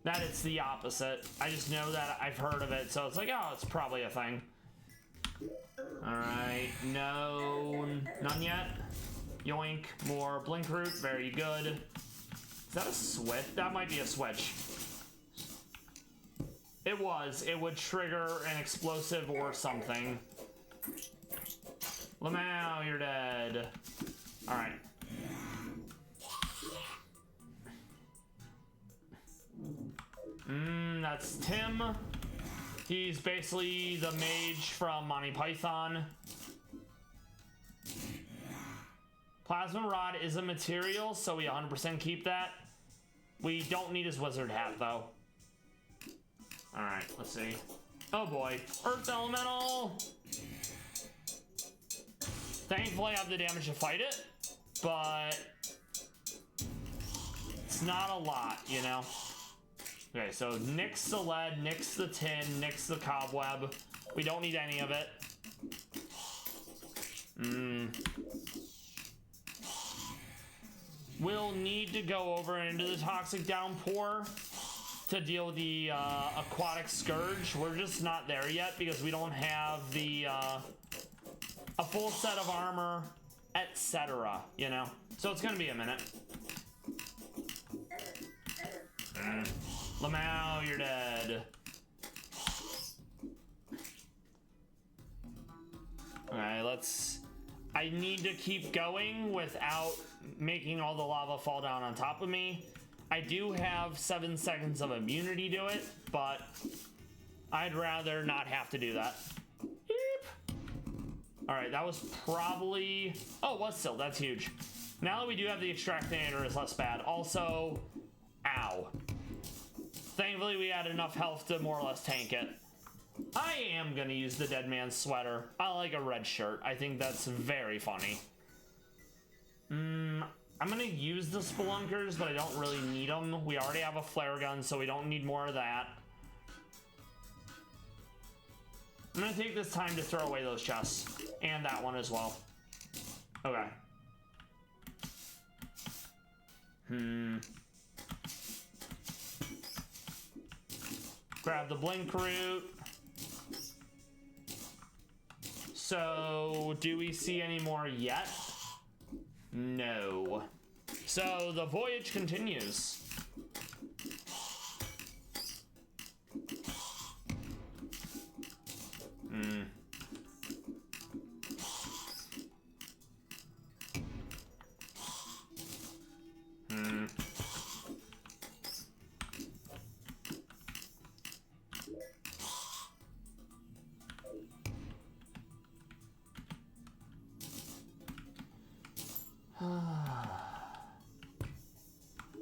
That it's the opposite. I just know that I've heard of it, so it's like, oh, it's probably a thing. Alright, no, none yet. Yoink, more blink root, very good. Is that a switch? That might be a switch. It would trigger an explosive or something. Lamau, you're dead. Alright. That's Tim. He's basically the mage from Monty Python. Plasma Rod is a material, so we 100% keep that. We don't need his wizard hat, though. Alright, let's see. Oh boy. Earth Elemental! Thankfully I have the damage to fight it, but it's not a lot, you know? Okay, so nix the lead, nix the tin, nix the cobweb. We don't need any of it. We'll need to go over into the Toxic Downpour to deal with the Aquatic Scourge. We're just not there yet because we don't have the a full set of armor, etc. You know? So it's gonna be a minute. Lamau, you're dead. Alright, let's... I need to keep going without making all the lava fall down on top of me. I do have 7 seconds of immunity to it, but I'd rather not have to do that. Alright, that was probably... Oh, it was still. That's huge. Now that we do have the extractinator, it's less bad. Also, ow. Thankfully, we had enough health to more or less tank it. I am gonna use the dead man's sweater. I like a red shirt. I think that's very funny. I'm gonna use the spelunkers, but I don't really need them. We already have a flare gun, so we don't need more of that. I'm gonna take this time to throw away those chests. And that one as well. Okay. Grab the blink root. So, do we see any more yet? No. So, the voyage continues.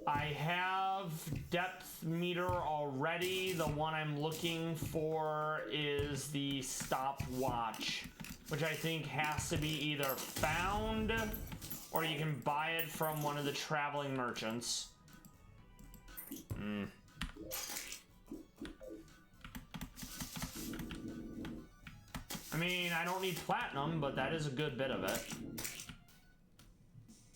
I have depth meter already. The one I'm looking for is the stopwatch, which I think has to be either found or you can buy it from one of the traveling merchants. I mean, I don't need platinum, but that is a good bit of it.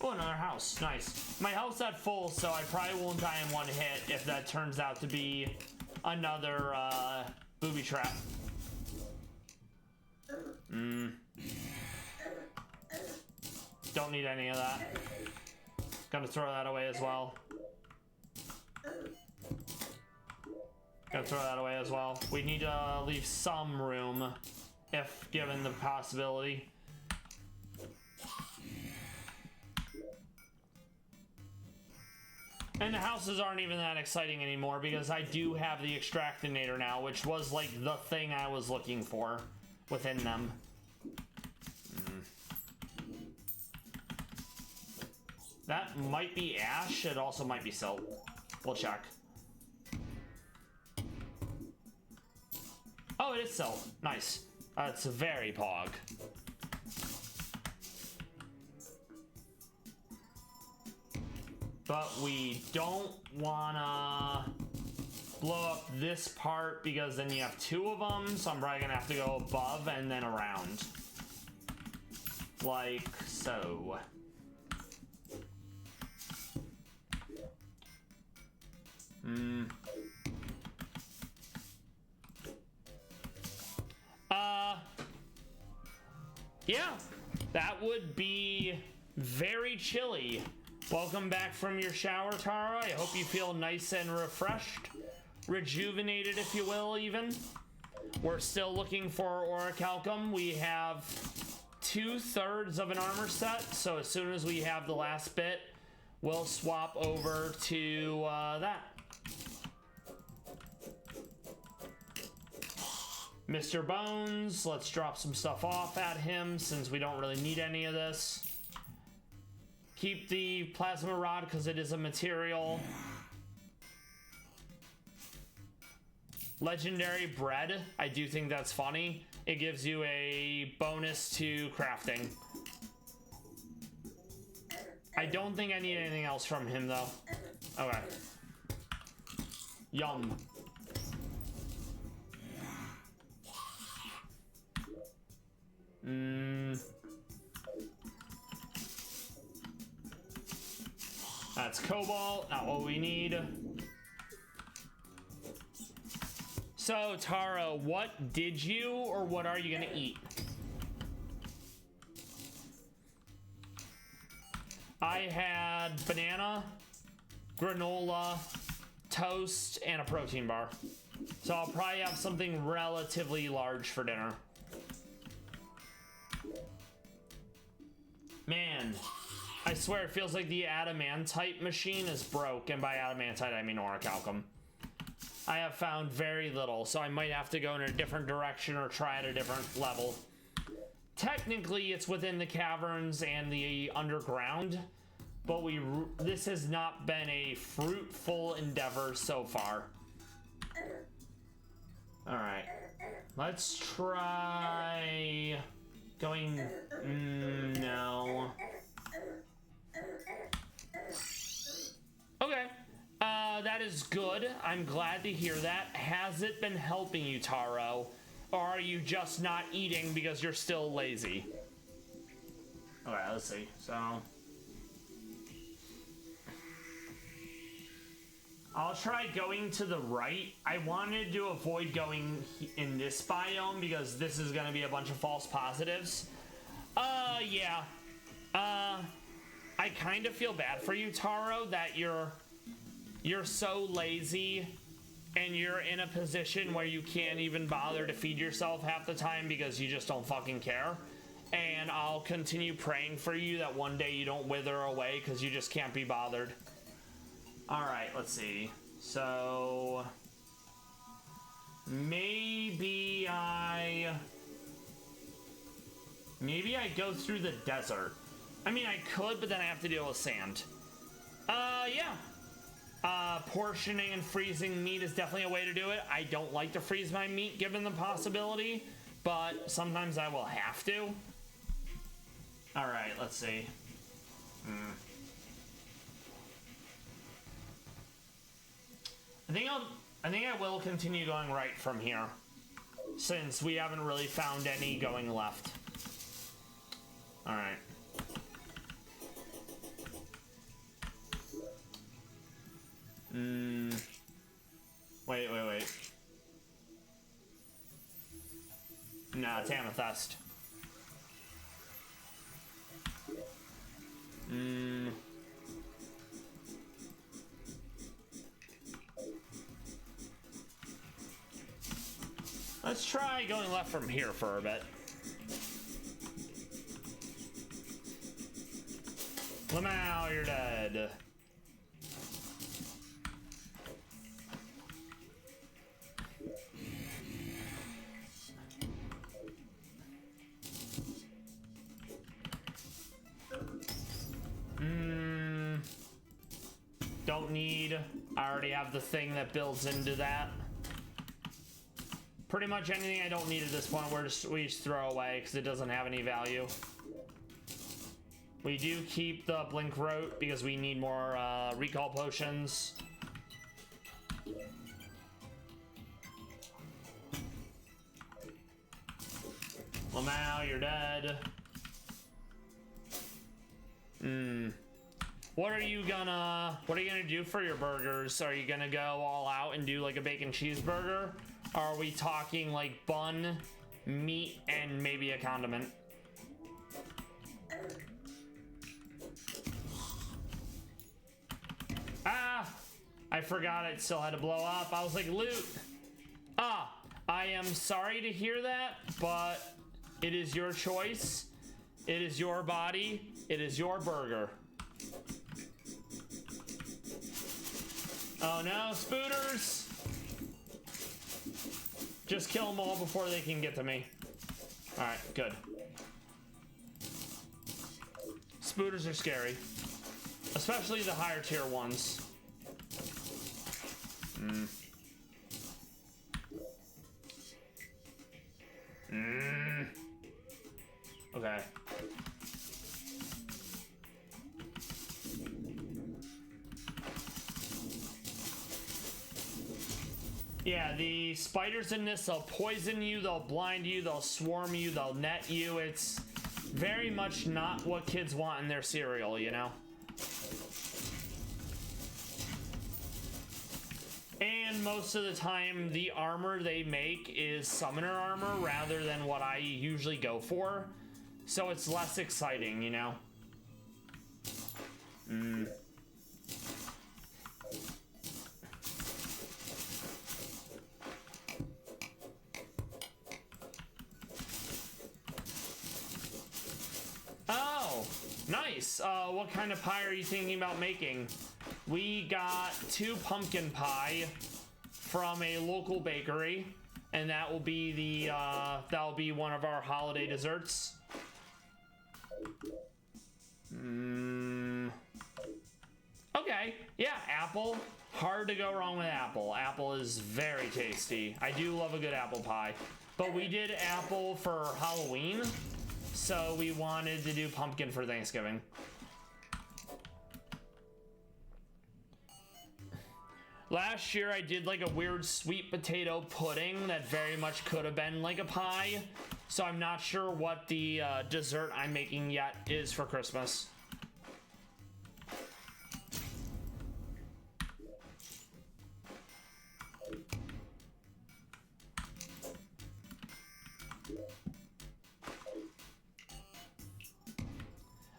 Oh, another house. Nice. My health's at full, so I probably won't die in one hit if that turns out to be another booby trap. Don't need any of that. Gonna throw that away as well. Gonna throw that away as well. We need to leave some room if given the possibility. And the houses aren't even that exciting anymore because I do have the extractinator now, which was like the thing I was looking for within them. That might be ash. It also might be silt. We'll check. Oh, it is silt. Nice. That's very pog. But we don't wanna blow up this part because then you have 2 of them, so I'm probably gonna have to go above and then around. Like so. Yeah, that would be very chilly. Welcome back from your shower, Tara. I hope you feel nice and refreshed. Rejuvenated, if you will, even. We're still looking for orichalcum. We have 2/3 of an armor set, so as soon as we have the last bit, we'll swap over to that. Mr. Bones, let's drop some stuff off at him since we don't really need any of this. Keep the plasma rod because it is a material. Legendary bread. I do think that's funny. It gives you a bonus to crafting. I don't think I need anything else from him though. Okay. Yum. That's cobalt, not what we need. So, Tara, what did you or what are you gonna eat? I had banana, granola, toast, and a protein bar. So I'll probably have something relatively large for dinner. Man, I swear it feels like the adamantite machine is broke, and by adamantite I mean orichalcum. I have found very little, so I might have to go in a different direction or try at a different level. Technically, it's within the caverns and the underground, but this has not been a fruitful endeavor so far. All right, let's try going. No. Okay. That is good. I'm glad to hear that. Has it been helping you, Taro? Or are you just not eating because you're still lazy? Alright, let's see. So I'll try going to the right. I wanted to avoid going in this biome because this is going to be a bunch of false positives. Yeah. I kind of feel bad for you, Taro, that you're so lazy and you're in a position where you can't even bother to feed yourself half the time because you just don't fucking care. And I'll continue praying for you that one day you don't wither away because you just can't be bothered. Alright, let's see. So maybe I go through the desert. I mean, I could, but then I have to deal with sand. Yeah. Portioning and freezing meat is definitely a way to do it. I don't like to freeze my meat given the possibility, but sometimes I will have to. All right, let's see. I think I will continue going right from here, since we haven't really found any going left. All right. Wait. Nah, it's amethyst. Let's try going left from here for a bit. Lamau, you're dead. Don't need. I already have the thing that builds into that. Pretty much anything I don't need at this point, we just throw away because it doesn't have any value. We do keep the blink root because we need more recall potions. Lamau, you're dead. What are you gonna do for your burgers? Are you gonna go all out and do like a bacon cheeseburger? Or are we talking like bun, meat, and maybe a condiment? Ah! I forgot it still had to blow up. I was like, loot! Ah! I am sorry to hear that, but it is your choice. It is your body. It is your burger. Oh no, spooters! Just kill them all before they can get to me. Alright, good. Spooters are scary. Especially the higher tier ones. Okay. Yeah, the spiders in this, they'll poison you, they'll blind you, they'll swarm you, they'll net you. It's very much not what kids want in their cereal, you know? And most of the time, the armor they make is summoner armor rather than what I usually go for. So it's less exciting, you know? Oh, nice. What kind of pie are you thinking about making? We got 2 pumpkin pie from a local bakery, and that will be the that'll be one of our holiday desserts. Okay, yeah, apple. Hard to go wrong with apple. Apple is very tasty. I do love a good apple pie. But we did apple for Halloween, so we wanted to do pumpkin for Thanksgiving. Last year I did like a weird sweet potato pudding that very much could have been like a pie. So I'm not sure what the dessert I'm making yet is for Christmas.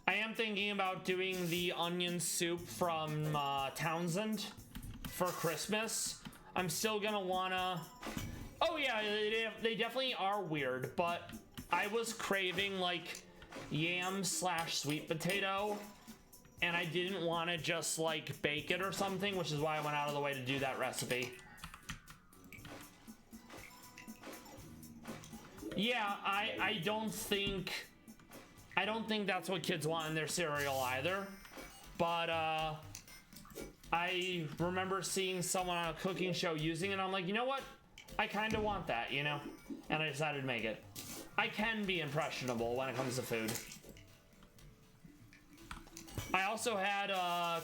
I am thinking about doing the onion soup from Townsend for Christmas. I'm still gonna wanna... Oh yeah, they definitely are weird, but I was craving like yam slash sweet potato, and I didn't want to just like bake it or something, which is why I went out of the way to do that recipe. Yeah, I don't think that's what kids want in their cereal either, but I remember seeing someone on a cooking show using it, and I'm like, you know what? I kind of want that, you know? And I decided to make it. I can be impressionable when it comes to food. I also had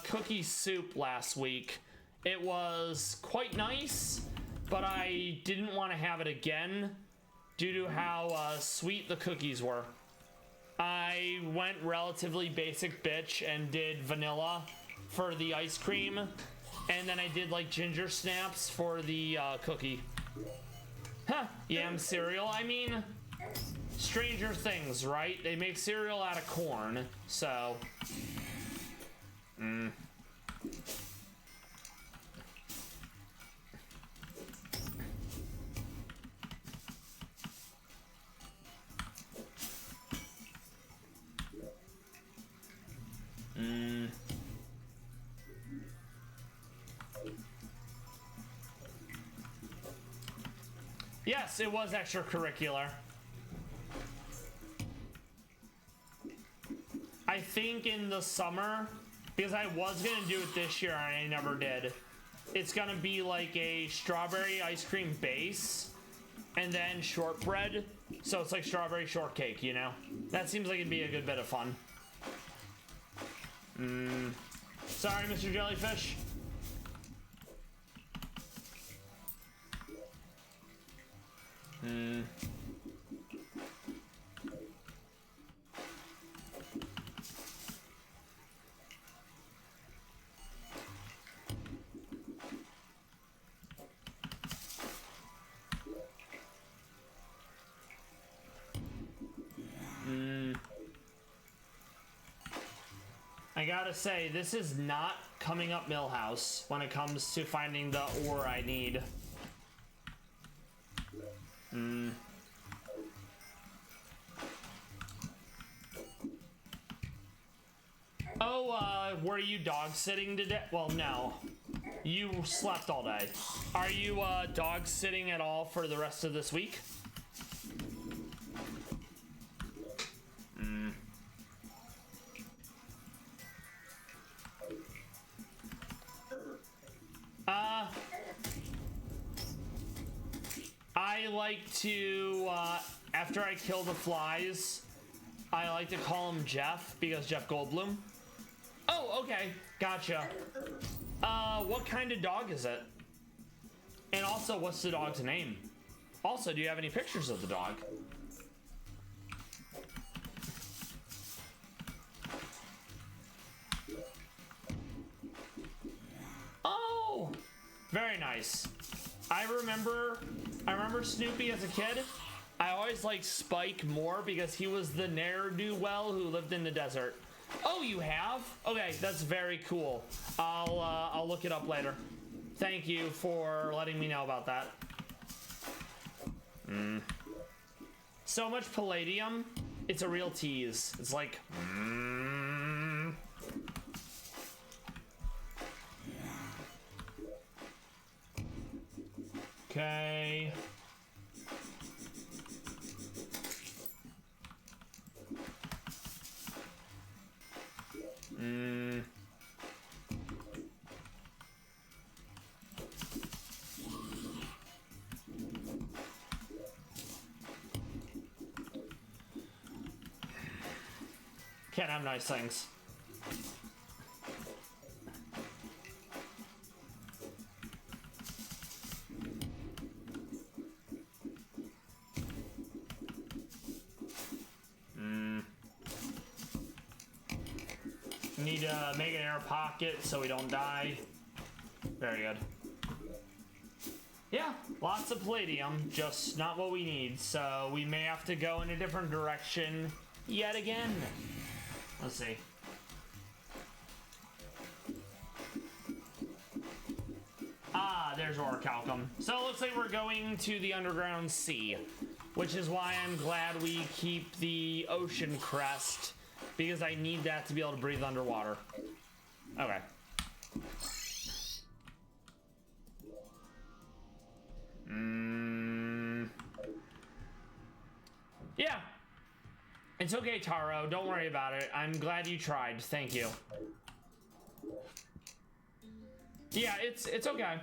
cookie soup last week. It was quite nice, but I didn't want to have it again due to how sweet the cookies were. I went relatively basic bitch and did vanilla for the ice cream, and then I did like ginger snaps for the cookie. Huh, yam cereal. I mean, Stranger Things, right? They make cereal out of corn, so... Yes, it was extracurricular. I think in the summer, because I was gonna do it this year and I never did, it's gonna be like a strawberry ice cream base and then shortbread. So it's like strawberry shortcake, you know? That seems like it'd be a good bit of fun. Sorry, Mr. Jellyfish. I gotta say, this is not coming up Millhouse when it comes to finding the ore I need. Oh, were you dog sitting today? Well, no. You slept all day. Are you dog sitting at all for the rest of this week? I like to, after I kill the flies, I like to call him Jeff, because Jeff Goldblum. Oh, okay. Gotcha. What kind of dog is it? And also, what's the dog's name? Also, do you have any pictures of the dog? Oh, very nice. I remember Snoopy as a kid. I always liked Spike more because he was the ne'er-do-well who lived in the desert. Oh, you have? Okay, that's very cool. I'll look it up later. Thank you for letting me know about that. So much palladium. It's a real tease. It's like, okay. Can't have nice things. Need to make an air pocket so we don't die. Very good. Yeah, lots of palladium, just not what we need. So we may have to go in a different direction yet again. Let's see. Ah, there's orichalcum. So it looks like we're going to the underground sea, which is why I'm glad we keep the ocean crest, because I need that to be able to breathe underwater. Okay. Yeah. It's okay, Taro. Don't worry about it. I'm glad you tried. Thank you. Yeah, it's okay.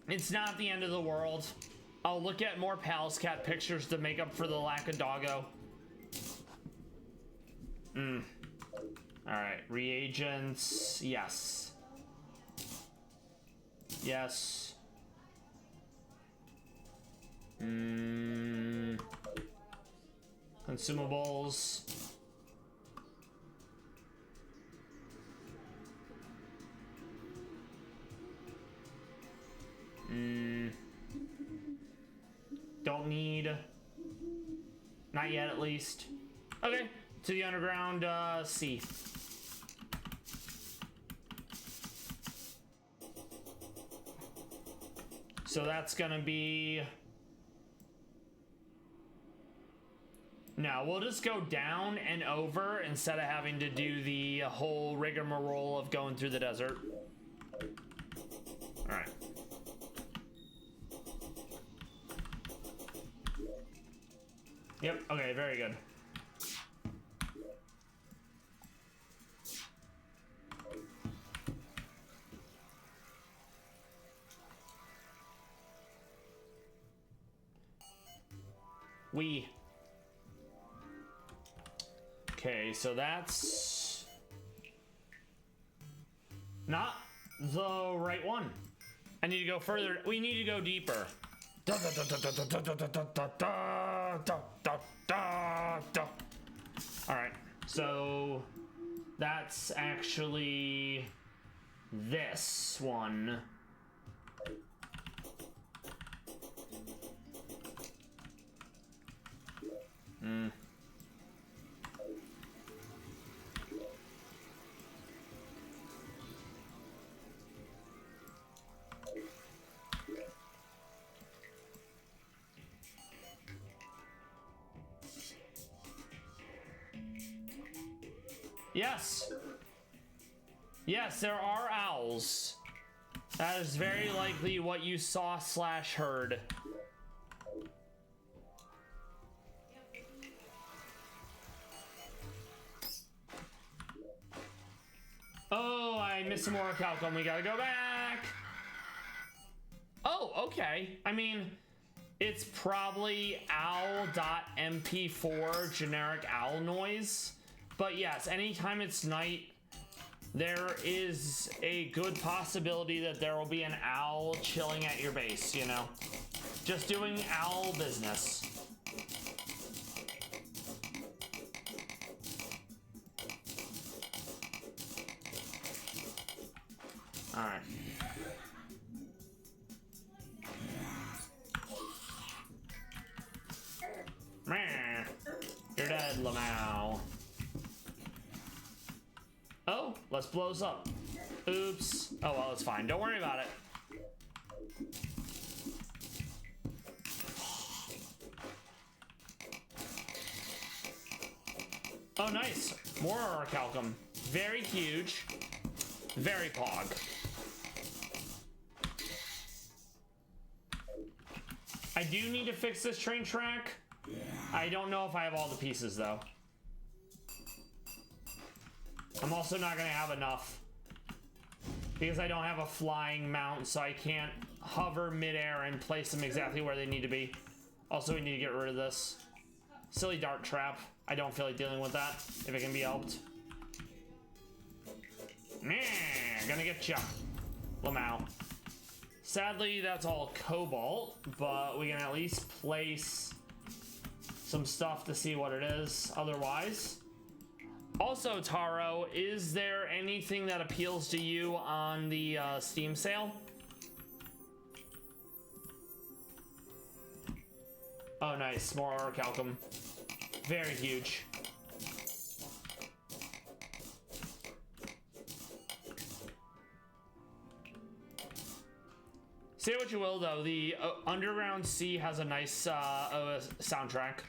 It's not the end of the world. I'll look at more Pallas cat pictures to make up for the lack of doggo. Alright, reagents. Yes. Yes. Consumables. Don't need. Not yet, at least. Okay, to the underground sea. So that's gonna be. No, we'll just go down and over instead of having to do the whole rigmarole of going through the desert. All right. Yep, okay, very good. Okay, so that's not the right one. I need to go further. We need to go deeper. All right, so that's actually this one. Yes. Yes, there are owls. That is very likely what you saw / heard. Oh, I missed some more orichalcum. We gotta go back. Oh, okay. I mean, it's probably owl.mp4 generic owl noise. But yes, anytime it's night, there is a good possibility that there will be an owl chilling at your base, you know? Just doing owl business. All right. You're dead, Lamar. Oh, let's blow this up. Oops. Oh, well, it's fine. Don't worry about it. Oh, nice. More orichalcum. Very huge. Very pog. I do need to fix this train track. I don't know if I have all the pieces, though. I'm also not going to have enough because I don't have a flying mount, so I can't hover midair and place them exactly where they need to be. Also, we need to get rid of this silly dart trap. I don't feel like dealing with that if it can be helped. Gonna get ya, Lamau. Sadly, that's all cobalt, but we can at least place some stuff to see what it is otherwise. Also, Taro, is there anything that appeals to you on the Steam sale? Oh, nice. More orichalcum. Very huge. Say what you will, though, the Underground Sea has a nice soundtrack.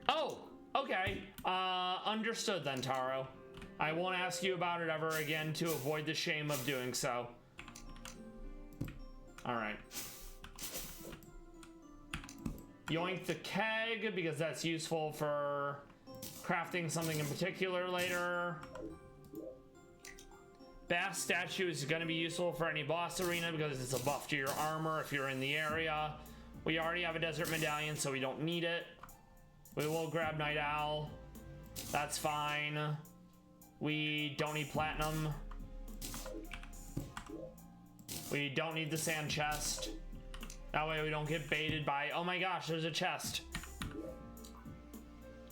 Oh, okay. Understood then, Taro. I won't ask you about it ever again to avoid the shame of doing so. All right. Yoink the keg, because that's useful for crafting something in particular later. Bass statue is going to be useful for any boss arena because it's a buff to your armor if you're in the area. We already have a desert medallion, so we don't need it. We will grab Night Owl. That's fine. We don't need platinum. We don't need the sand chest. That way we don't get baited by, oh my gosh, there's a chest.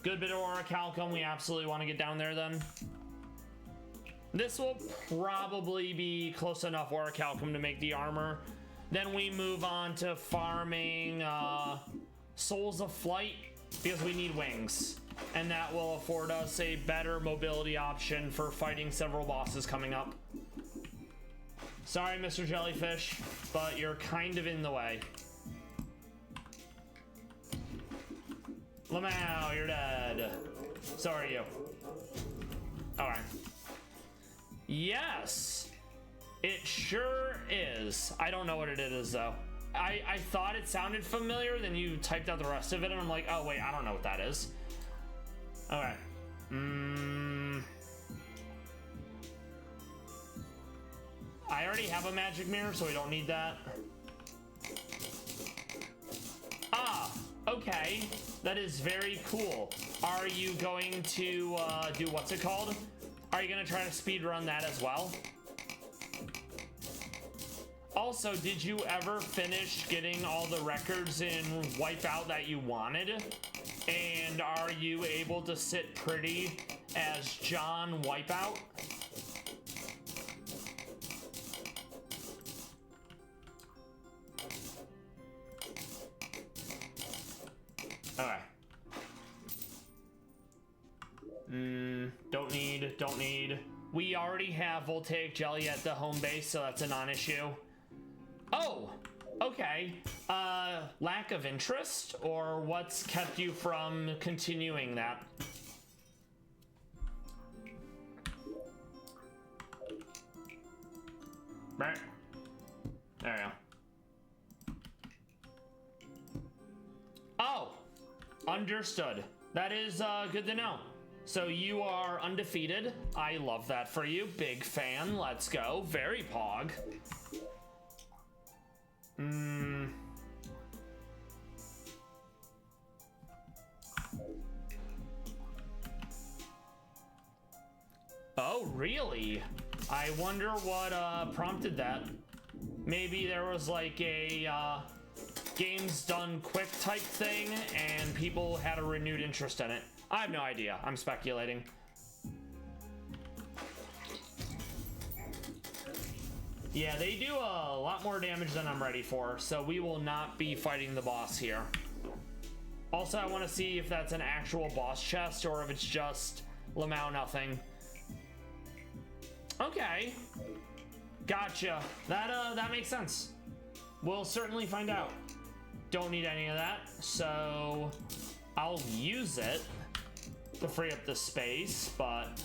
Good bit of orichalcum. We absolutely want to get down there then. This will probably be close enough orichalcum to make the armor. Then we move on to farming Souls of Flight because we need wings. And that will afford us a better mobility option for fighting several bosses coming up. Sorry, Mr. Jellyfish, but you're kind of in the way. Lamau, you're dead. So are you. Alright. Yes, it sure is. I don't know what it is though. I thought it sounded familiar, then you typed out the rest of it and I'm like, oh wait, I don't know what that is. Okay. I already have a magic mirror, so we don't need that. Ah, okay. That is very cool. Are you going to do what's it called? Are you gonna try to speedrun that as well? Also, did you ever finish getting all the records in Wipeout that you wanted? And are you able to sit pretty as John Wipeout? Alright. Don't need. We already have voltaic jelly at the home base, so that's a non-issue. Oh, okay. Lack of interest, or what's kept you from continuing that? Right. There we go. Oh, understood. That is good to know. So you are undefeated. I love that for you. Big fan. Let's go. Very pog. Oh, really? I wonder what prompted that. Maybe there was like a games done quick type thing and people had a renewed interest in it. I have no idea. I'm speculating. Yeah, they do a lot more damage than I'm ready for, so we will not be fighting the boss here. Also, I want to see if that's an actual boss chest or if it's just Lamau nothing. Okay. Gotcha. That makes sense. We'll certainly find out. Don't need any of that, so I'll use it to free up the space, but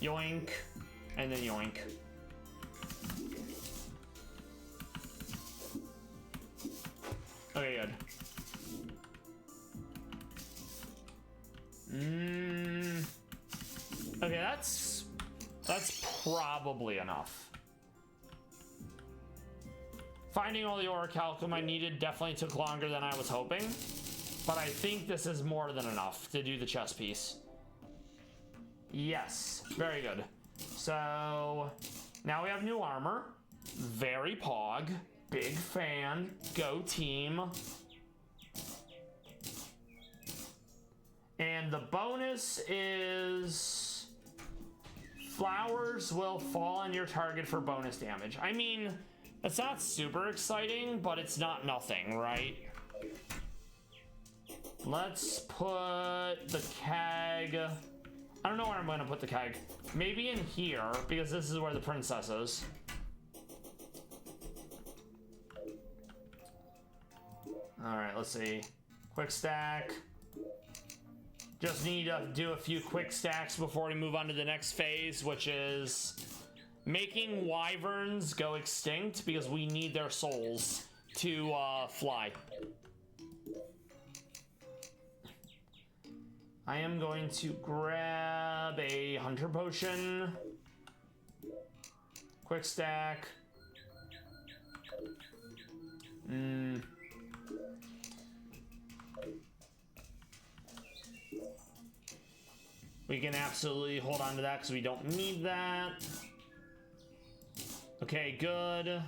yoink, and then yoink. Okay, good. Okay, that's probably enough. Finding all the orichalcum I needed definitely took longer than I was hoping, but I think this is more than enough to do the chest piece. Yes, very good. So now we have new armor. Very pog. Big fan. Go team. And the bonus is flowers will fall on your target for bonus damage. I mean, it's not super exciting, but it's not nothing, right? Let's put the keg. I don't know where I'm going to put the keg. Maybe in here, because this is where the princess is. All right, let's see. Quick stack. Just need to do a few quick stacks before we move on to the next phase, which is making wyverns go extinct because we need their souls to fly. I am going to grab a hunter potion. Quick stack. We can absolutely hold on to that because we don't need that. Okay, good.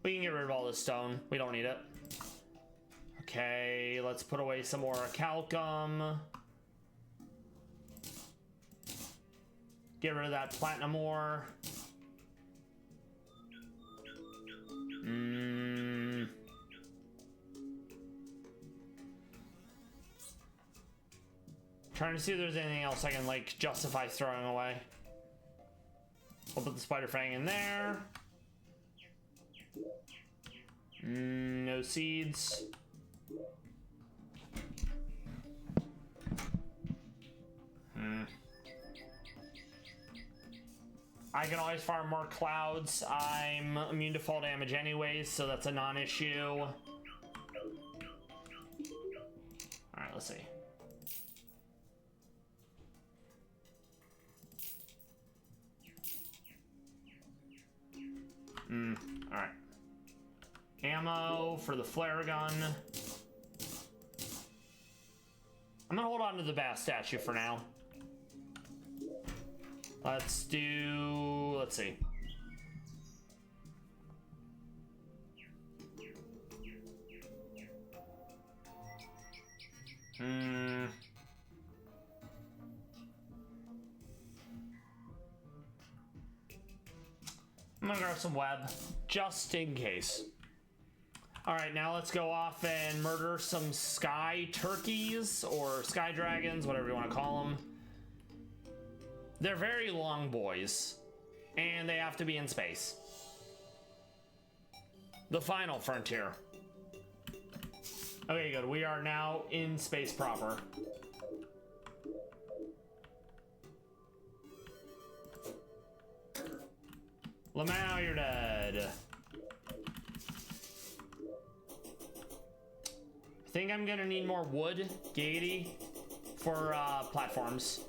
We can get rid of all this stone. We don't need it. Okay, let's put away some more orichalcum. Get rid of that platinum ore. Trying to see if there's anything else I can like justify throwing away. We'll put the spider fang in there. No seeds. I can always farm more clouds. I'm immune to fall damage anyways, so that's a non-issue. Alright, let's see. Alright. Ammo for the flare gun. I'm gonna hold on to the bass statue for now. Let's see. I'm gonna grab some web, just in case. All right, now let's go off and murder some sky turkeys, or sky dragons, whatever you want to call them. They're very long boys, and they have to be in space. The final frontier. Okay, good. We are now in space proper. Lamau, you're dead. I think I'm gonna need more wood, Gaiety, for platforms.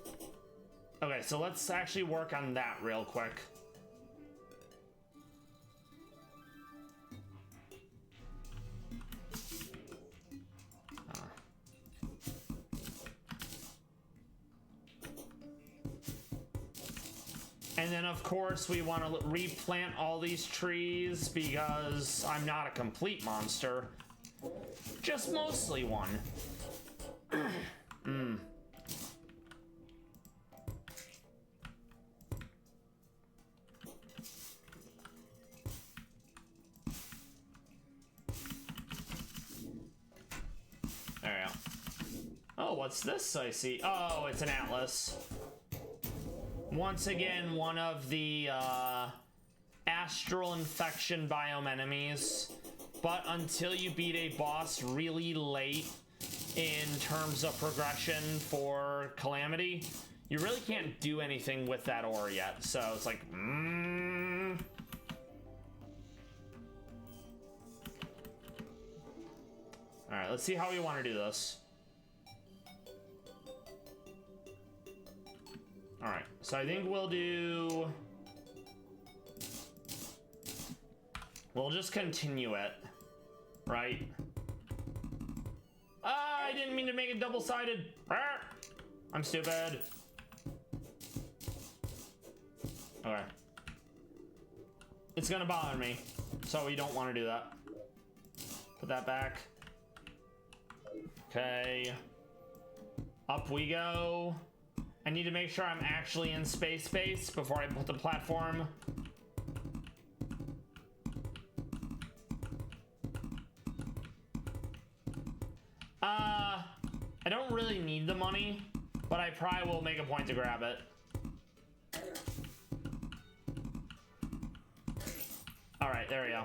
Okay, so let's actually work on that real quick. And then, of course, we want to replant all these trees because I'm not a complete monster. Just mostly one. what's this I see? Oh, it's an Atlas. Once again, one of the astral infection biome enemies. But until you beat a boss really late in terms of progression for Calamity, you really can't do anything with that ore yet. So it's like, All right, let's see how we want to do this. All right, so I think we'll just continue it, right? I didn't mean to make it double-sided. I'm stupid. Okay. It's gonna bother me, so we don't want to do that. Put that back. Okay. Up we go. I need to make sure I'm actually in space before I put the platform. I don't really need the money, but I probably will make a point to grab it. All right, there we go.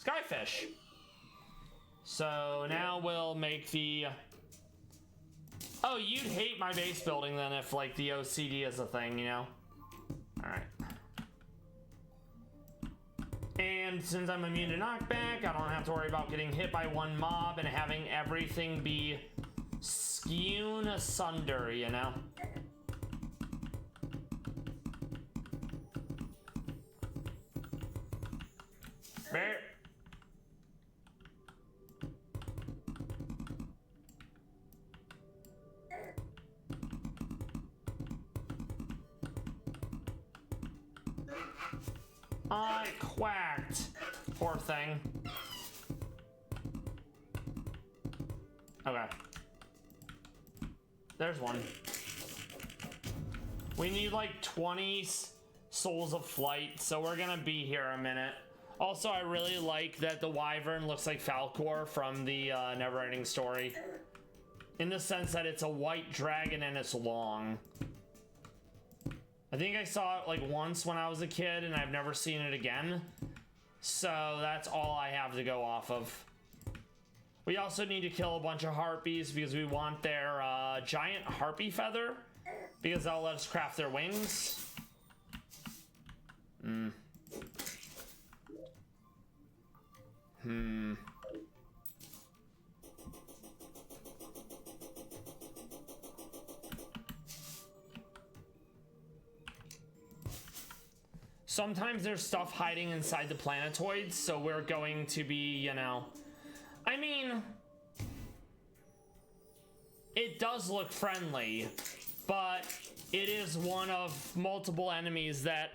Skyfish. So now we'll make the... Oh, you'd hate my base building then if, like, the OCD is a thing, you know? Alright. And since I'm immune to knockback, I don't have to worry about getting hit by one mob and having everything be skewn asunder, you know? Bear. I quacked. Poor thing. Okay. There's one. We need like 20 souls of flight, so we're gonna be here a minute. Also, I really like that the wyvern looks like Falcor from the Neverending Story. In the sense that it's a white dragon and it's long. I think I saw it like once when I was a kid and I've never seen it again. So that's all I have to go off of. We also need to kill a bunch of harpies because we want their giant harpy feather, because that'll let us craft their wings. Sometimes there's stuff hiding inside the planetoids, so we're going to be, you know... I mean... It does look friendly, but it is one of multiple enemies that...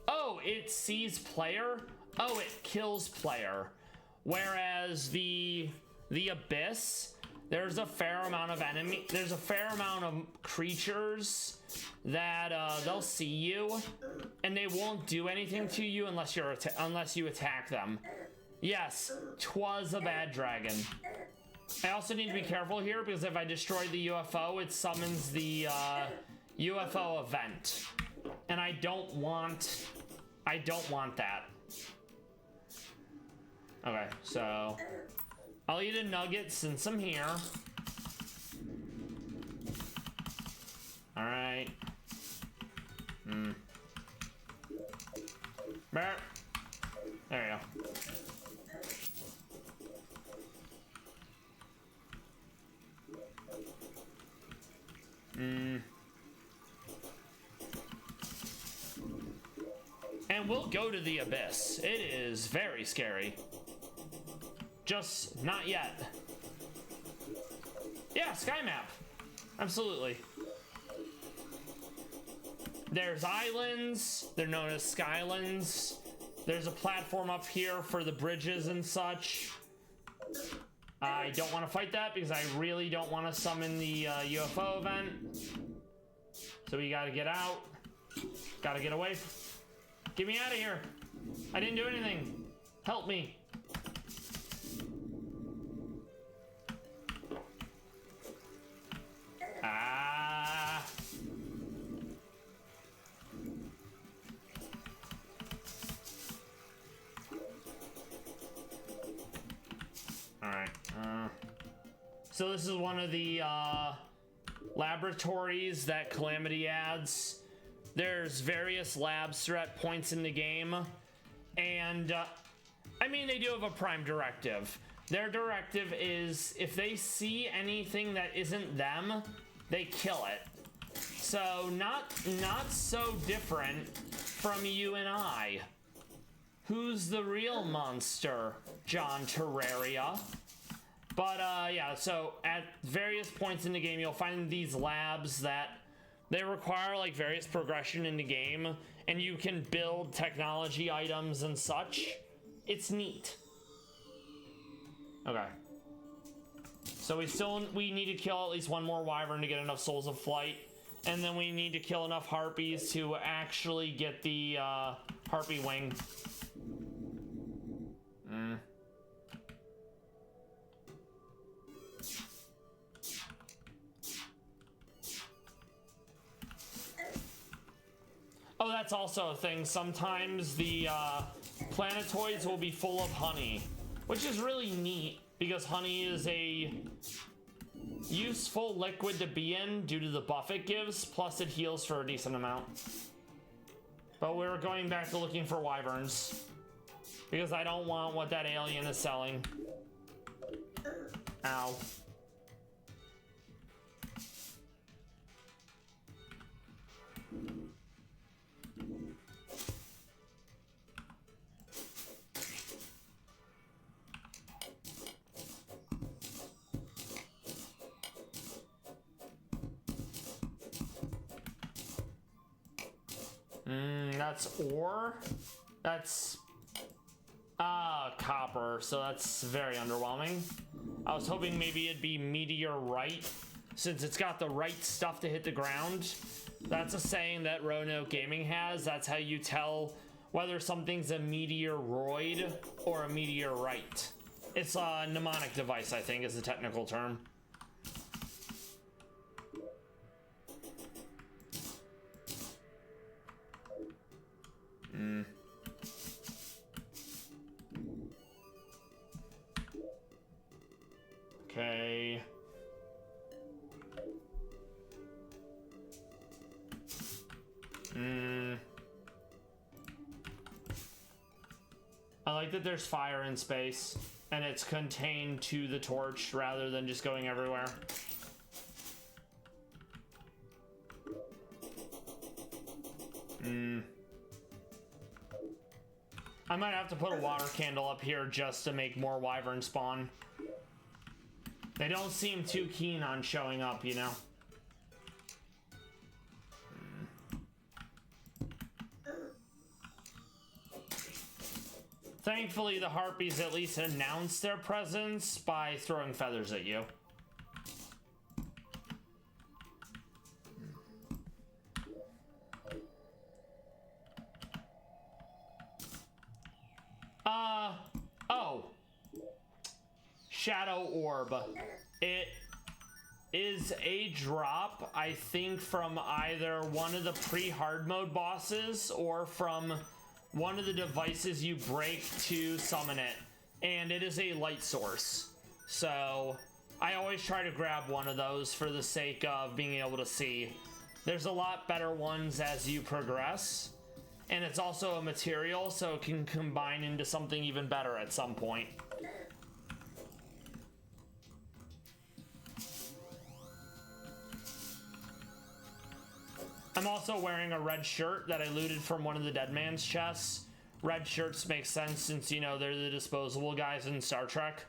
Oh, it sees player? Oh, it kills player. Whereas the Abyss, there's a fair amount of there's a fair amount of creatures that they'll see you and they won't do anything to you unless you attack them. Yes, 'twas a bad dragon. I also need to be careful here because if I destroy the UFO, it summons the UFO event, and I don't want that. Okay, so I'll eat a nugget since I'm here. All right. There you go. And we'll go to the Abyss. It is very scary. Just not yet. Yeah, sky map. Absolutely. There's islands. They're known as skylands. There's a platform up here for the bridges and such. I don't want to fight that because I really don't want to summon the UFO event. So we gotta get out. Gotta get away. Get me out of here. I didn't do anything. Help me. So this is one of the laboratories that Calamity adds. There's various labs throughout points in the game, and I mean, they do have a prime directive. Their directive is if they see anything that isn't them, they kill it. So not so different from you and I. Who's the real monster? John Terraria. But yeah, so at various points in the game, you'll find these labs that they require like various progression in the game, and you can build technology items and such. It's neat. Okay. So we need to kill at least one more wyvern to get enough souls of flight, and then we need to kill enough harpies to actually get the harpy wing. Oh, that's also a thing. Sometimes the planetoids will be full of honey, which is really neat because honey is a useful liquid to be in due to the buff it gives, plus it heals for a decent amount. But we're going back to looking for wyverns because I don't want what that alien is selling. Ow. That's ore. That's copper, so that's very underwhelming. I was hoping maybe it'd be meteorite, since it's got the right stuff to hit the ground. That's a saying that Roanoke Gaming has. That's how you tell whether something's a meteoroid or a meteorite. It's a mnemonic device, I think, is the technical term. Okay. I like that there's fire in space and it's contained to the torch rather than just going everywhere. I might have to put a water candle up here just to make more wyvern spawn. They don't seem too keen on showing up, you know? Thankfully, the harpies at least announce their presence by throwing feathers at you. Oh. Shadow Orb. It is a drop, I think, from either one of the pre-hard mode bosses or from one of the devices you break to summon it. And it is a light source. So I always try to grab one of those for the sake of being able to see. There's a lot better ones as you progress. And it's also a material, so it can combine into something even better at some point. I'm also wearing a red shirt that I looted from one of the dead man's chests. Red shirts make sense since, you know, they're the disposable guys in Star Trek.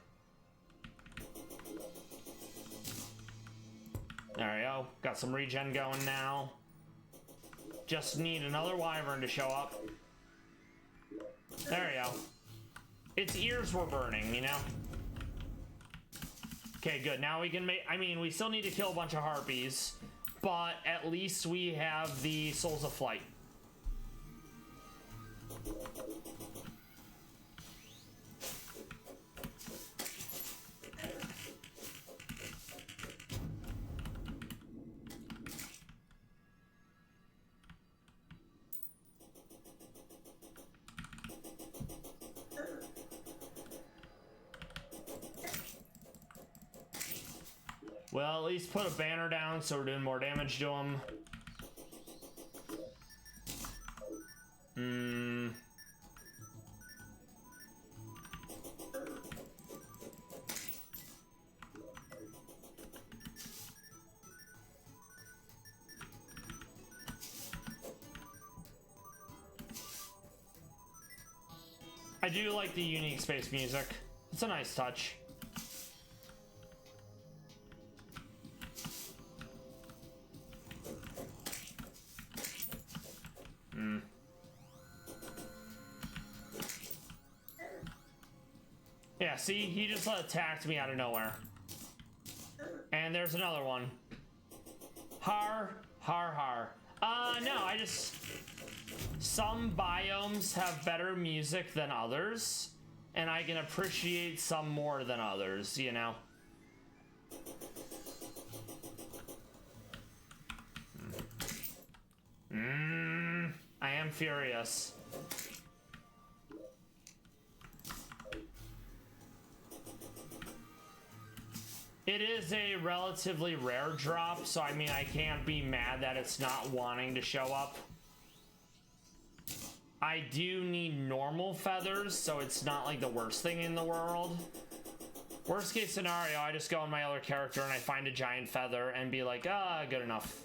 There we go. Got some regen going now. Just need another wyvern to show up. There we go. Its ears were burning, you know? Okay, good. Now we can make... I mean, we still need to kill a bunch of harpies, but at least we have the souls of flight. Well, at least put a banner down so we're doing more damage to him. I do like the unique space music. It's a nice touch. Yeah, see? He just attacked me out of nowhere. And there's another one. Har, har, har. No, I just... Some biomes have better music than others, and I can appreciate some more than others, you know? I am furious. It is a relatively rare drop, so I mean, I can't be mad that it's not wanting to show up. I do need normal feathers, so it's not like the worst thing in the world. Worst case scenario, I just go on my other character and I find a giant feather and be like, ah, good enough.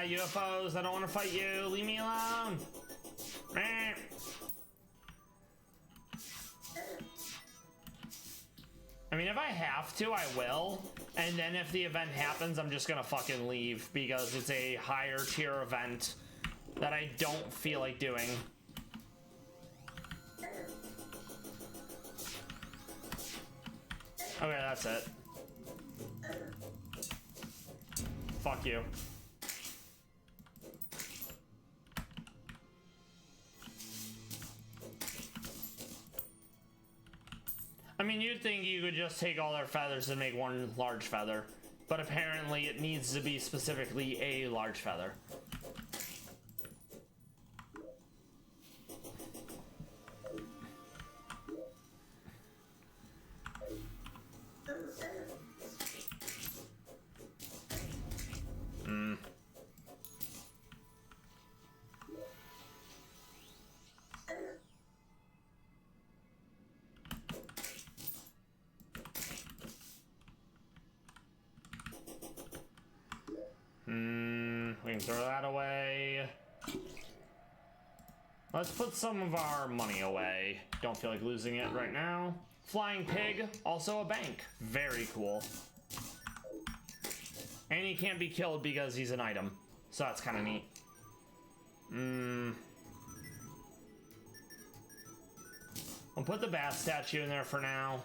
UFOs, I don't want to fight you. Leave me alone. I mean, if I have to, I will. And then if the event happens, I'm just gonna fucking leave because it's a higher tier event that I don't feel like doing. Okay, that's it. Fuck you. I mean, you'd think you could just take all their feathers and make one large feather, but apparently it needs to be specifically a large feather. We can throw that away. Let's put some of our money away. Don't feel like losing it right now. Flying pig, also a bank. Very cool. And he can't be killed because he's an item. So that's kind of neat. I'll put the bat statue in there for now.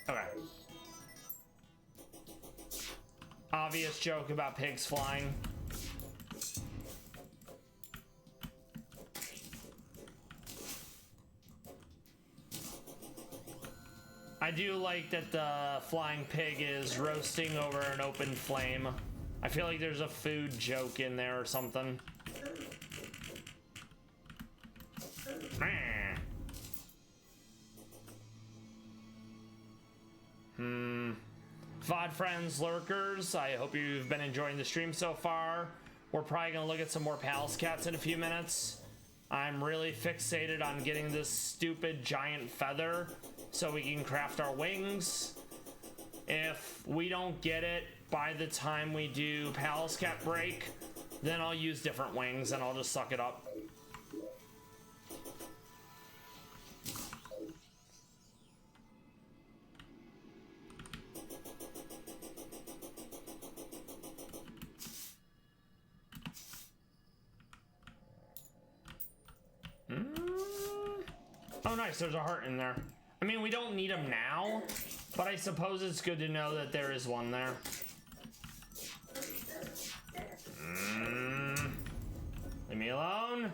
Okay. Obvious joke about pigs flying. I do like that the flying pig is roasting over an open flame. I feel like there's a food joke in there or something. VOD friends, lurkers, I hope you've been enjoying the stream so far. We're probably gonna look at some more Pallas cats in a few minutes. I'm really fixated on getting this stupid giant feather so we can craft our wings. If we don't get it by the time we do Pallas cat break, then I'll use different wings and I'll just suck it up. Oh nice, there's a heart in there. I mean, we don't need them now, but I suppose it's good to know that there is one there. Leave me alone.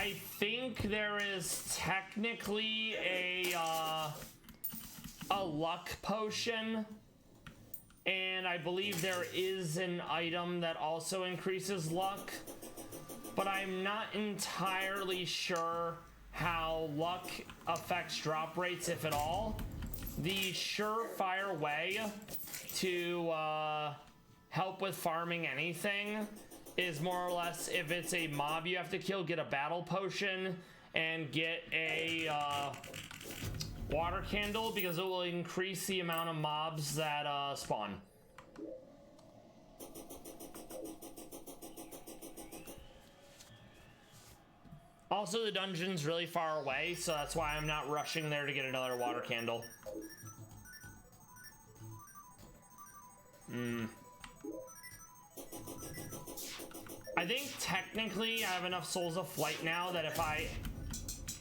I think there is technically a luck potion, and I believe there is an item that also increases luck, but I'm not entirely sure how luck affects drop rates, if at all. The surefire way to help with farming anything is more or less, if it's a mob you have to kill, get a battle potion and get a water candle, because it will increase the amount of mobs that spawn. Also, the dungeon's really far away, so that's why I'm not rushing there to get another water candle. I think technically I have enough Souls of Flight now that if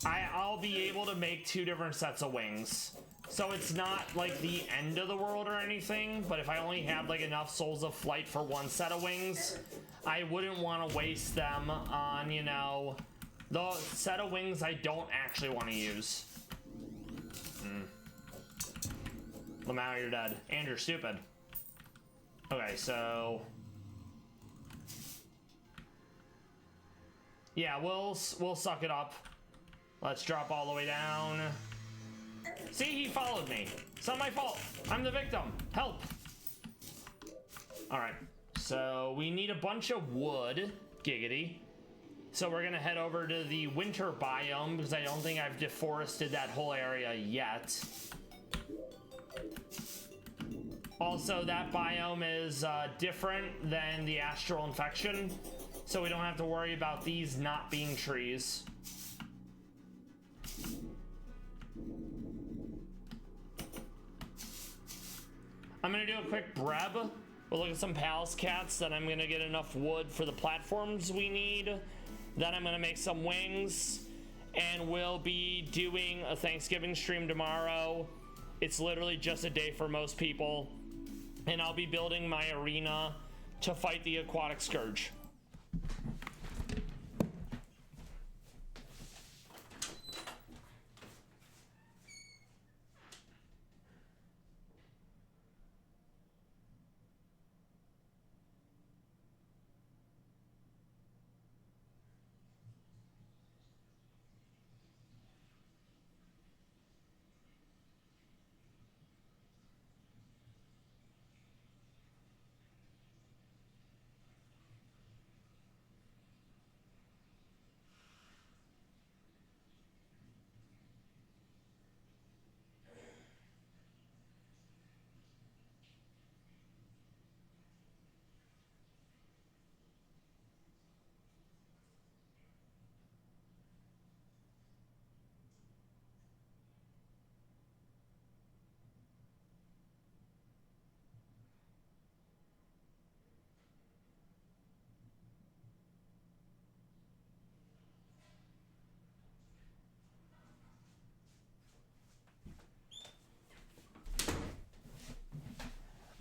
I'll be able to make 2 different sets of wings. So it's not like the end of the world or anything, but if I only have like enough Souls of Flight for 1 set of wings, I wouldn't want to waste them on, you know, the set of wings I don't actually want to use. Lamau, you're dead. And you're stupid. Okay, so... yeah, we'll suck it up. Let's drop all the way down. See, he followed me. It's not my fault. I'm the victim. Help. All right, so we need a bunch of wood. Giggity. So we're gonna head over to the winter biome, because I don't think I've deforested that whole area yet. Also, that biome is different than the astral infection, so we don't have to worry about these not being trees. I'm gonna do a quick breb. We'll look at some Pallas cats, then I'm gonna get enough wood for the platforms we need. Then I'm gonna make some wings, and we'll be doing a Thanksgiving stream tomorrow. It's literally just a day for most people, and I'll be building my arena to fight the aquatic scourge.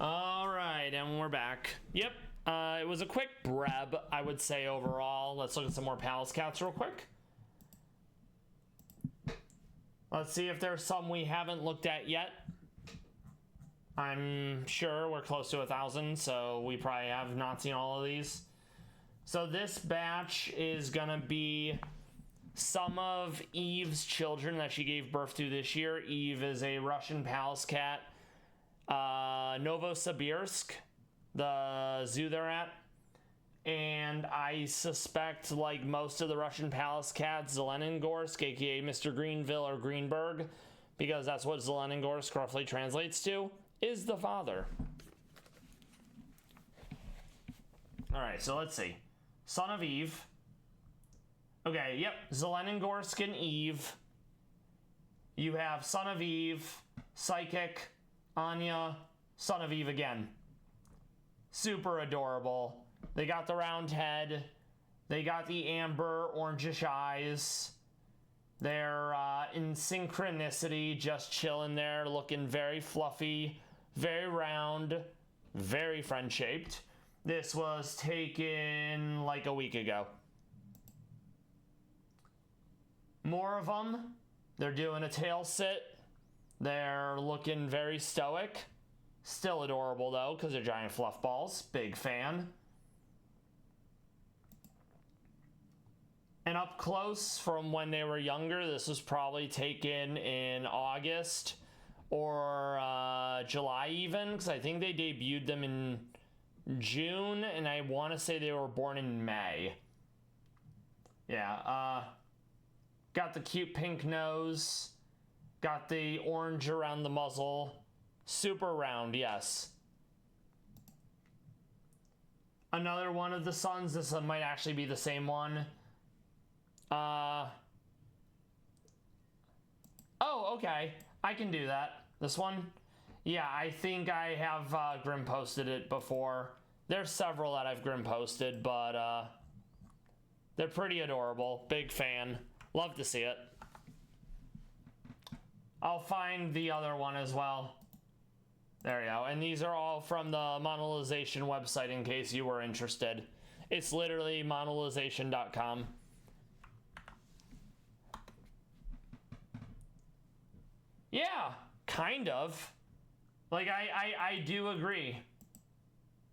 All right, and we're back. Yep, it was a quick breb, I would say, overall. Let's look at some more Pallas cats real quick. Let's see if there's some we haven't looked at yet. I'm sure we're close to 1,000, so we probably have not seen all of these. So this batch is gonna be some of Eve's children that she gave birth to this year. Eve is a Russian Pallas cat. Novosibirsk, the zoo they're at, and I suspect, like most of the Russian Pallas cats, Zelenogorsk, aka Mr. Greenville or Greenberg, because that's what Zelenogorsk roughly translates to, is the father. Alright, so let's see. Son of Eve. Okay, yep, Zelenogorsk and Eve. You have Son of Eve, Psychic, Anya, Son of Eve again. Super adorable. They got the round head. They got the amber orangish eyes. They're in synchronicity, just chilling there, looking very fluffy, very round, very friend-shaped. This was taken like a week ago. More of them. They're doing a tail sit. They're looking very stoic. Still adorable though, because they're giant fluff balls. Big fan. And up close from when they were younger, this was probably taken in August or July even, because I think they debuted them in June, and I want to say they were born in May. Yeah, got the cute pink nose, got the orange around the muzzle, super round, yes. Another one of the Suns, this might actually be the same one. Oh, okay, I can do that. This one? Yeah, I think I have Grim posted it before. There's several that I've Grim posted, but they're pretty adorable. Big fan. Love to see it. I'll find the other one as well. There you go. And these are all from the monetization website in case you were interested. It's literally monetization.com. Yeah, kind of. Like, I do agree.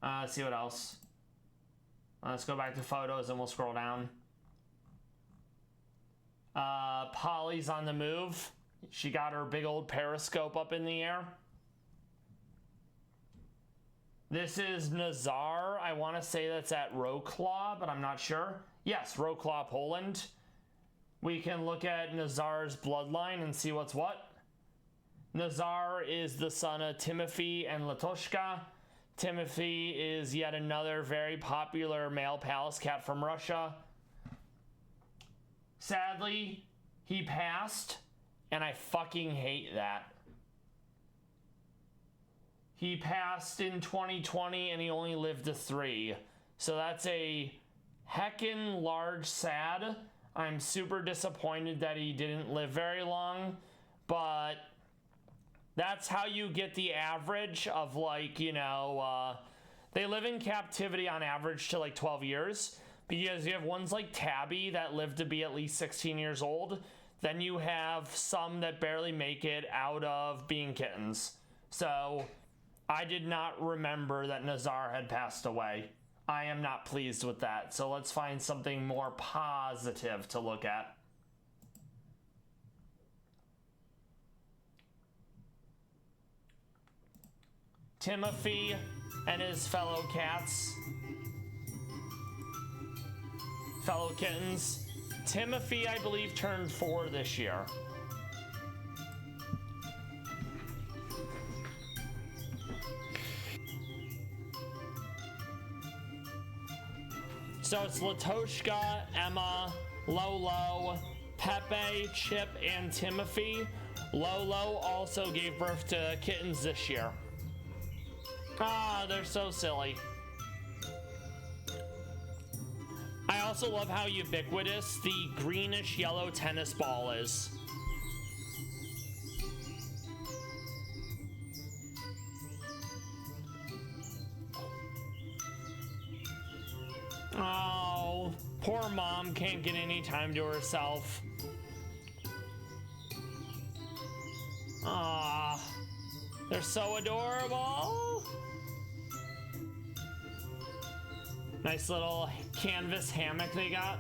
Let's see what else. Let's go back to photos and we'll scroll down. Polly's on the move. She got her big old periscope up in the air. This is Nazar. I want to say that's at Wrocław, but I'm not sure. Yes, Wrocław, Poland. We can look at Nazar's bloodline and see what's what. Nazar is the son of Timothy and Latoshka. Timothy is yet another very popular male Pallas cat from Russia. Sadly, he passed, and I fucking hate that. He passed in 2020, and he only lived to 3. So that's a heckin' large sad. I'm super disappointed that he didn't live very long, but that's how you get the average of, like, you know, they live in captivity on average to like 12 years, because you have ones like Tabby that live to be at least 16 years old. Then you have some that barely make it out of being kittens. So I did not remember that Nazar had passed away. I am not pleased with that. So let's find something more positive to look at. Timothy and his fellow cats. Fellow kittens. Timothy, I believe, turned 4 this year. So it's Latoshka, Emma, Lolo, Pepe, Chip, and Timothy. Lolo also gave birth to kittens this year. Ah, they're so silly. I also love how ubiquitous the greenish yellow tennis ball is. Oh, poor mom can't get any time to herself. Ah, they're so adorable. Nice little canvas hammock they got.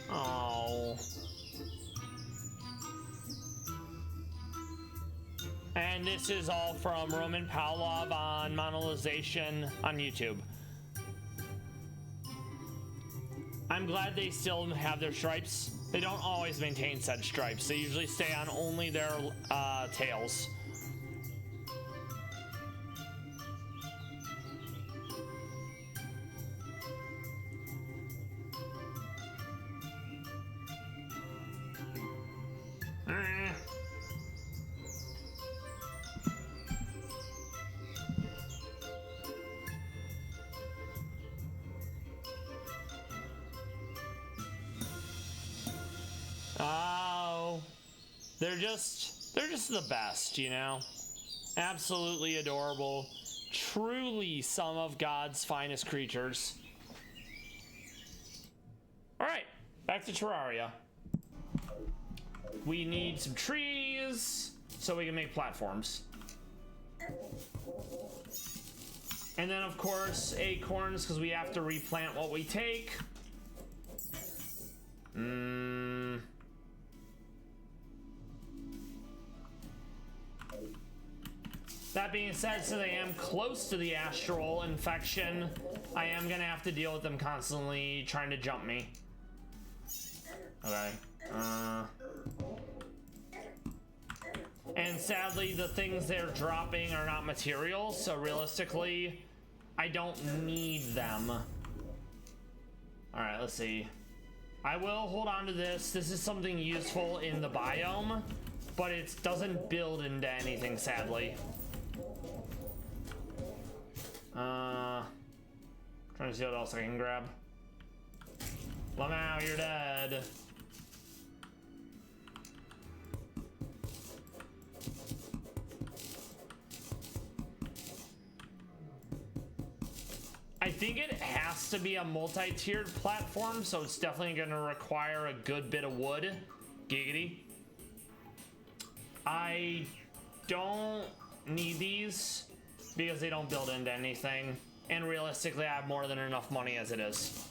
Oh. And this is all from Roman Pavlov on Monetization on YouTube. I'm glad they still have their stripes. They don't always maintain said stripes. They usually stay on only their tails. Oh, they're just the best, you know? Absolutely adorable. truly some of God's finest creatures. All right, back to Terraria. We need some trees so we can make platforms. And then, of course, acorns, because we have to replant what we take. That being said, since I am close to the astral infection, I am going to have to deal with them constantly trying to jump me. Okay. And sadly, the things they're dropping are not materials, so realistically, I don't need them. Alright, let's see. I will hold on to this. This is something useful in the biome, but it doesn't build into anything, sadly. Trying to see what else I can grab. Lamau, you're dead. I think it has to be a multi-tiered platform, so it's definitely going to require a good bit of wood. Giggity. I don't need these because they don't build into anything, and realistically I have more than enough money as it is.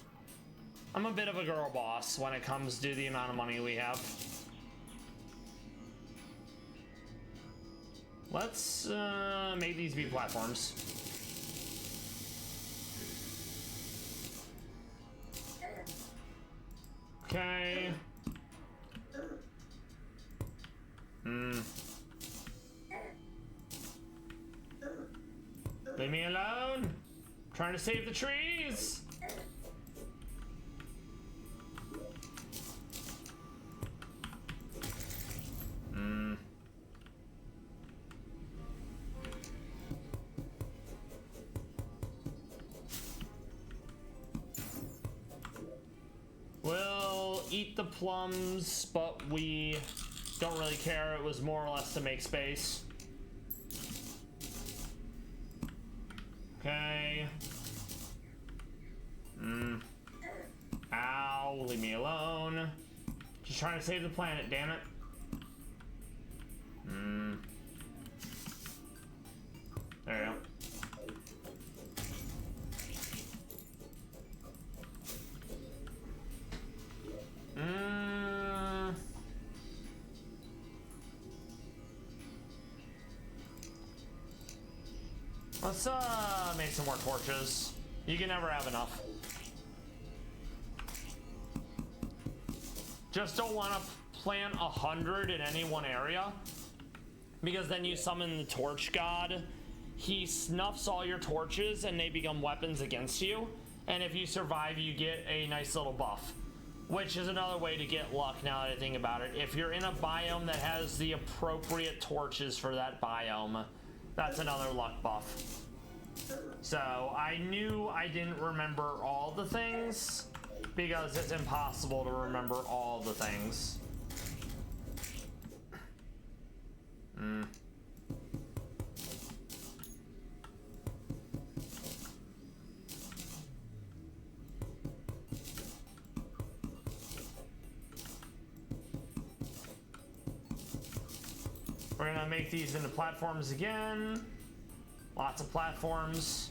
I'm a bit of a girl boss when it comes to the amount of money we have. Let's make these be platforms. Okay. Leave me alone. I'm trying to save the trees. We'll eat the plums, but we don't really care. It was more or less to make space. Okay. Ow, leave me alone. Just trying to save the planet, damn it. There you go. Let's make some more torches. You can never have enough. Just don't want to plant 100 in any one area, because then you summon the torch god. He snuffs all your torches and they become weapons against you, and if you survive you get a nice little buff, which is another way to get luck now that I think about it. If you're in a biome that has the appropriate torches for that biome, that's another luck buff. So I knew I didn't remember all the things, because it's impossible to remember all the things. We're gonna make these into platforms again. Lots of platforms.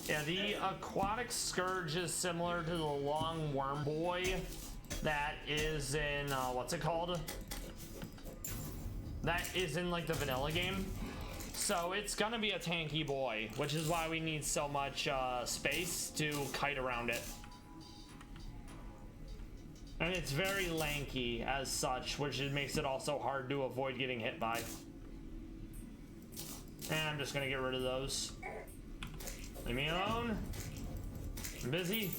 Yeah, the aquatic scourge is similar to the long worm boy that is in, what's it called? That is in like the vanilla game. So it's gonna be a tanky boy, which is why we need so much space to kite around it. And it's very lanky as such, which makes it also hard to avoid getting hit by. And I'm just gonna get rid of those. Leave me alone. I'm busy.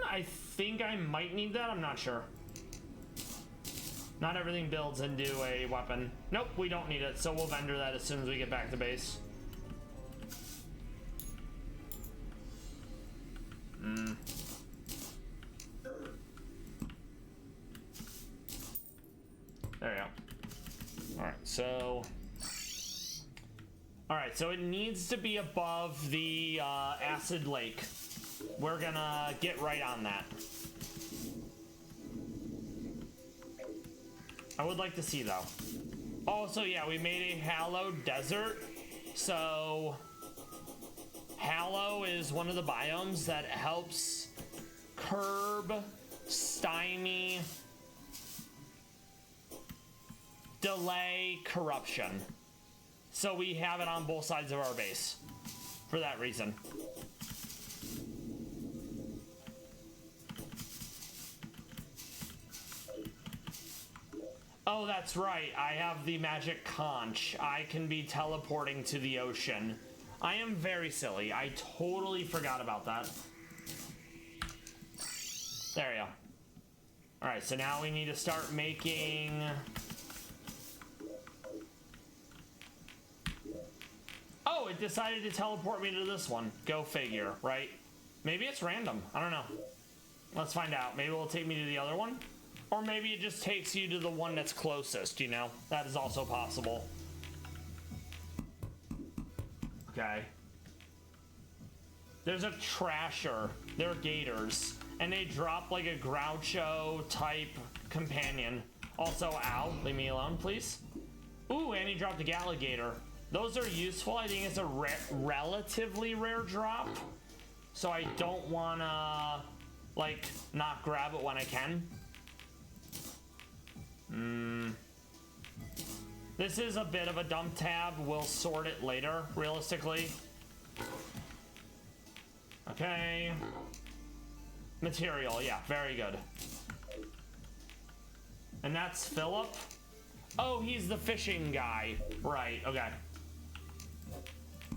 I think I might need that, I'm not sure. Not everything builds into a weapon. Nope, we don't need it, so we'll vendor that as soon as we get back to base. So, all right, so it needs to be above the acid lake. We're gonna get right on that. I would like to see, though. Also, yeah, we made a hallowed desert. So, hallow is one of the biomes that helps curb, stymie, delay corruption. So we have it on both sides of our base for that reason. Oh, that's right. I have the magic conch. I can be teleporting to the ocean. I am very silly. I totally forgot about that. There we go. All right, so now we need to start making... Oh, it decided to teleport me to this one. Go figure, right? Maybe it's random. I don't know. Let's find out. Maybe it'll take me to the other one. Or maybe it just takes you to the one that's closest, you know? That is also possible. Okay. There's a Trasher. They're gators. And they drop like a Groucho type companion. Also, ow. Leave me alone, please. Ooh, and he dropped a Galligator. Those are useful. I think it's a relatively rare drop. So I don't want to, like, not grab it when I can. This is a bit of a dump tab. We'll sort it later, realistically. Okay. Material, yeah, very good. And that's Philip. Oh, he's the fishing guy. Right, okay.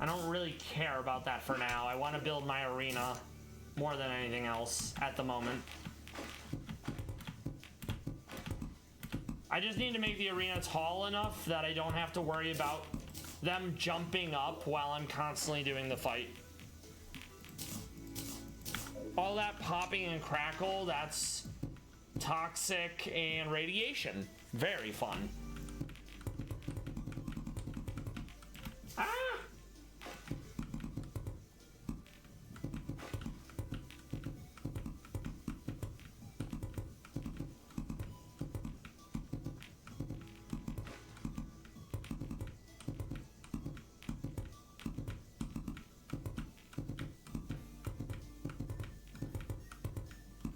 I don't really care about that for now. I want to build my arena more than anything else at the moment. I just need to make the arena tall enough that I don't have to worry about them jumping up while I'm constantly doing the fight. All that popping and crackle, that's toxic and radiation. Very fun. Ah!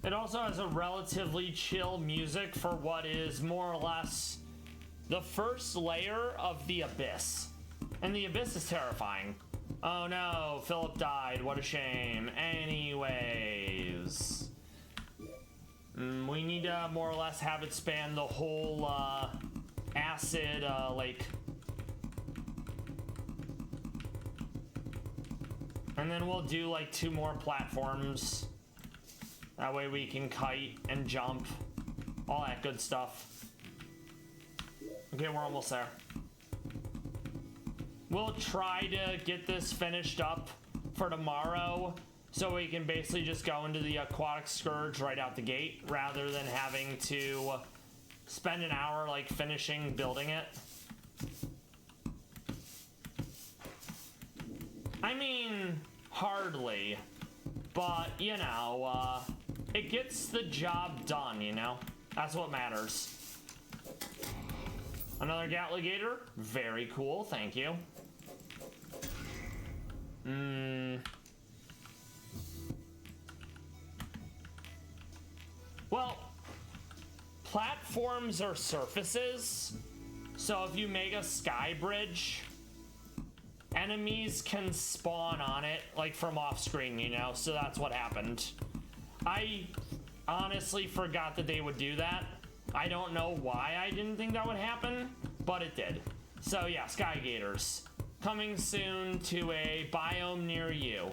It also has a relatively chill music for what is more or less the first layer of the Abyss. And the Abyss is terrifying. Oh no, Philip died. What a shame. Anyways. We need to more or less have it span the whole acid lake. And then we'll do like 2 more platforms. That way we can kite and jump. All that good stuff. Okay, we're almost there. We'll try to get this finished up for tomorrow so we can basically just go into the aquatic scourge right out the gate rather than having to spend an hour like finishing building it. I mean, hardly, but you know, it gets the job done, you know? That's what matters. Another Gatligator. Very cool, thank you. Well, platforms are surfaces, so if you make a sky bridge, enemies can spawn on it, like from off screen, you know? So that's what happened. I honestly forgot that they would do that. I don't know why I didn't think that would happen, but it did. So yeah, Sky Gators. Coming soon to a biome near you.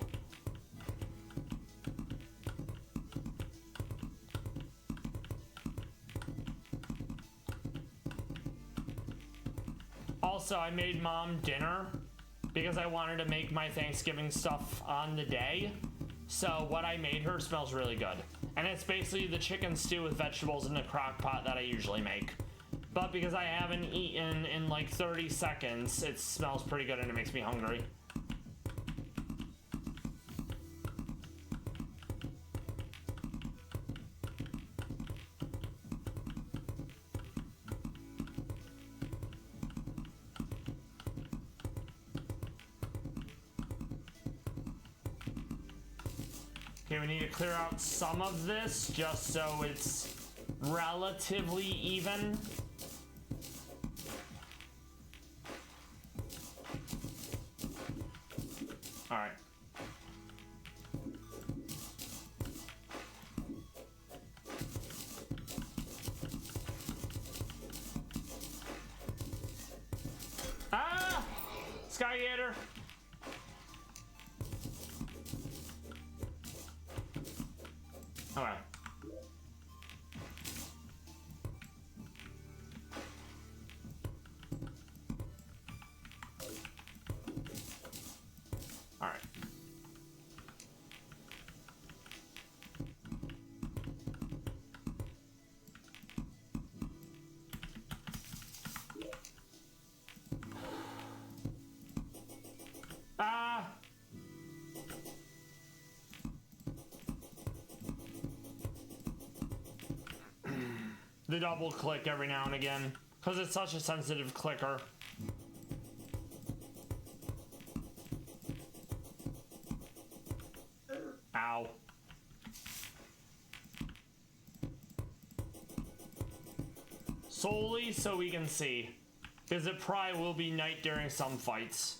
Also, I made Mom dinner because I wanted to make my Thanksgiving stuff on the day. So what I made her smells really good. And it's basically the chicken stew with vegetables in the crock pot that I usually make. But because I haven't eaten in like 30 seconds, it smells pretty good and it makes me hungry. Okay, we need to clear out some of this just so it's relatively even. All right. Ah! Sky Gator. All right. All right. Ah! The double click every now and again, because it's such a sensitive clicker. Ow. Solely so we can see, because it probably will be night during some fights.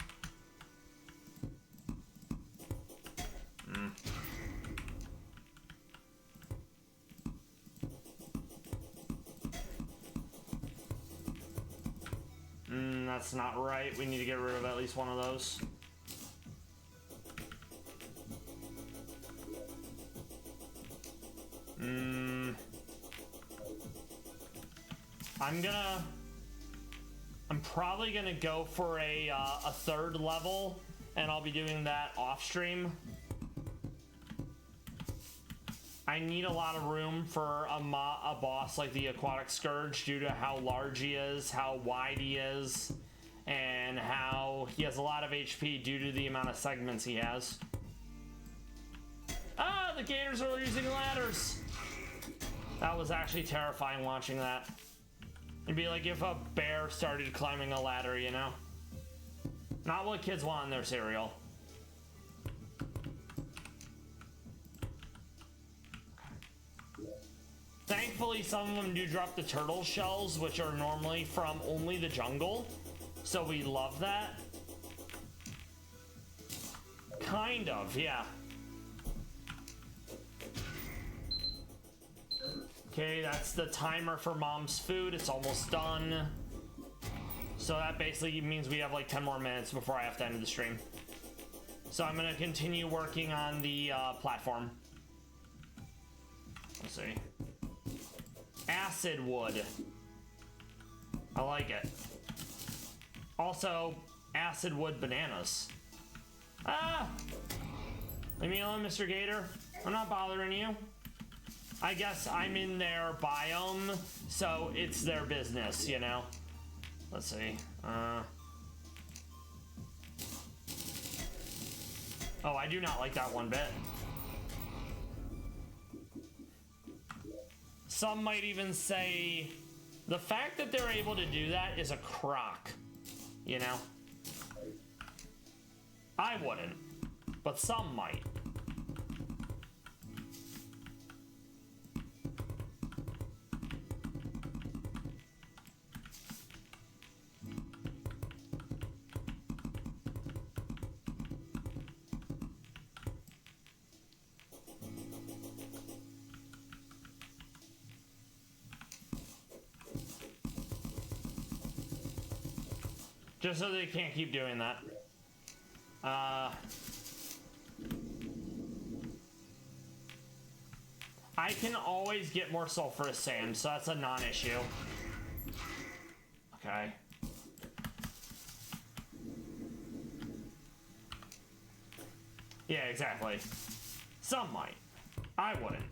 That's not right. We need to get rid of at least one of those. I'm probably gonna go for a third level, and I'll be doing that off stream. I need a lot of room for a boss like the Aquatic Scourge due to how large he is, how wide he is, and how he has a lot of HP due to the amount of segments he has. Ah, the gators are using ladders. That was actually terrifying watching that. It'd be like if a bear started climbing a ladder, you know? Not what kids want in their cereal. Thankfully, some of them do drop the turtle shells, which are normally from only the jungle. So we love that. Kind of, yeah. Okay, that's the timer for Mom's food. It's almost done. So that basically means we have like 10 more minutes before I have to end the stream. So I'm gonna continue working on the platform. Let's see. Acid wood. I like it. Also, acid wood bananas. Ah! Leave me alone, Mr. Gator. I'm not bothering you. I guess I'm in their biome, so it's their business, you know? Let's see. Oh, I do not like that one bit. Some might even say the fact that they're able to do that is a crock, you know? I wouldn't, but some might. Just so they can't keep doing that. I can always get more sulfurous sand, so that's a non-issue. Okay. Yeah, exactly. Some might. I wouldn't.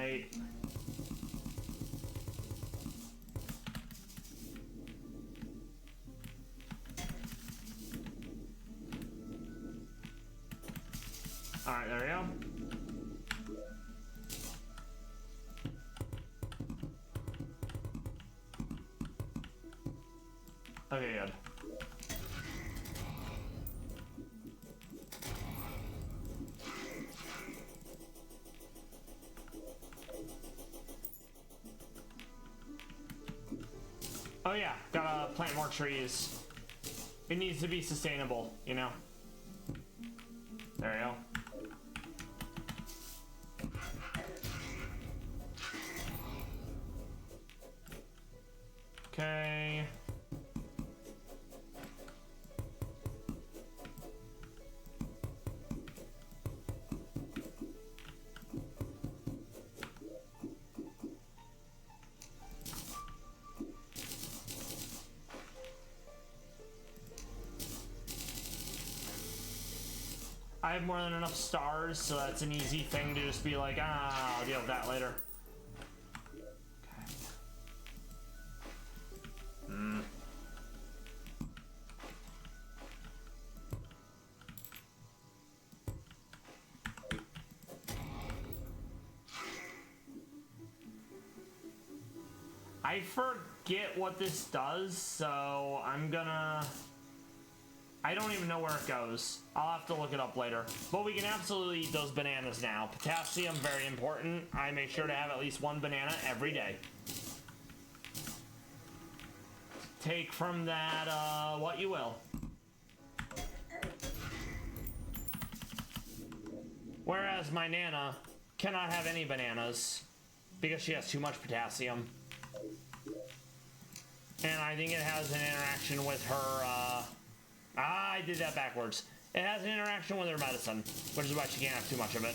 right. Alright, there we go. Okay, good. Oh yeah, gotta plant more trees. It needs to be sustainable, you know? There we go. Okay. I have more than enough stars, so that's an easy thing to just be like, ah, I'll deal with that later. Okay. I forget what this does, so I'm gonna... I don't even know where it goes. I'll have to look it up later. But we can absolutely eat those bananas now. Potassium, very important. I make sure to have at least one banana every day. Take from that what you will. Whereas my Nana cannot have any bananas because she has too much potassium. And I think it has an interaction with her, I did that backwards. It has an interaction with her medicine, which is why she can't have too much of it.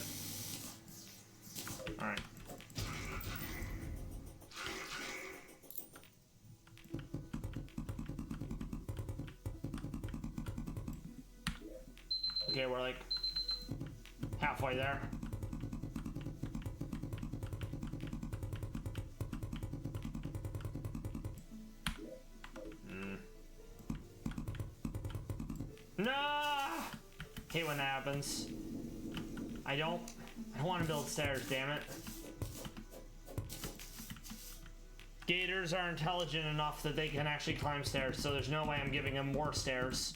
Alright. Okay, we're like halfway there. No! Hate when that happens. I don't want to build stairs, damn it. Gators are intelligent enough that they can actually climb stairs, so there's no way I'm giving them more stairs.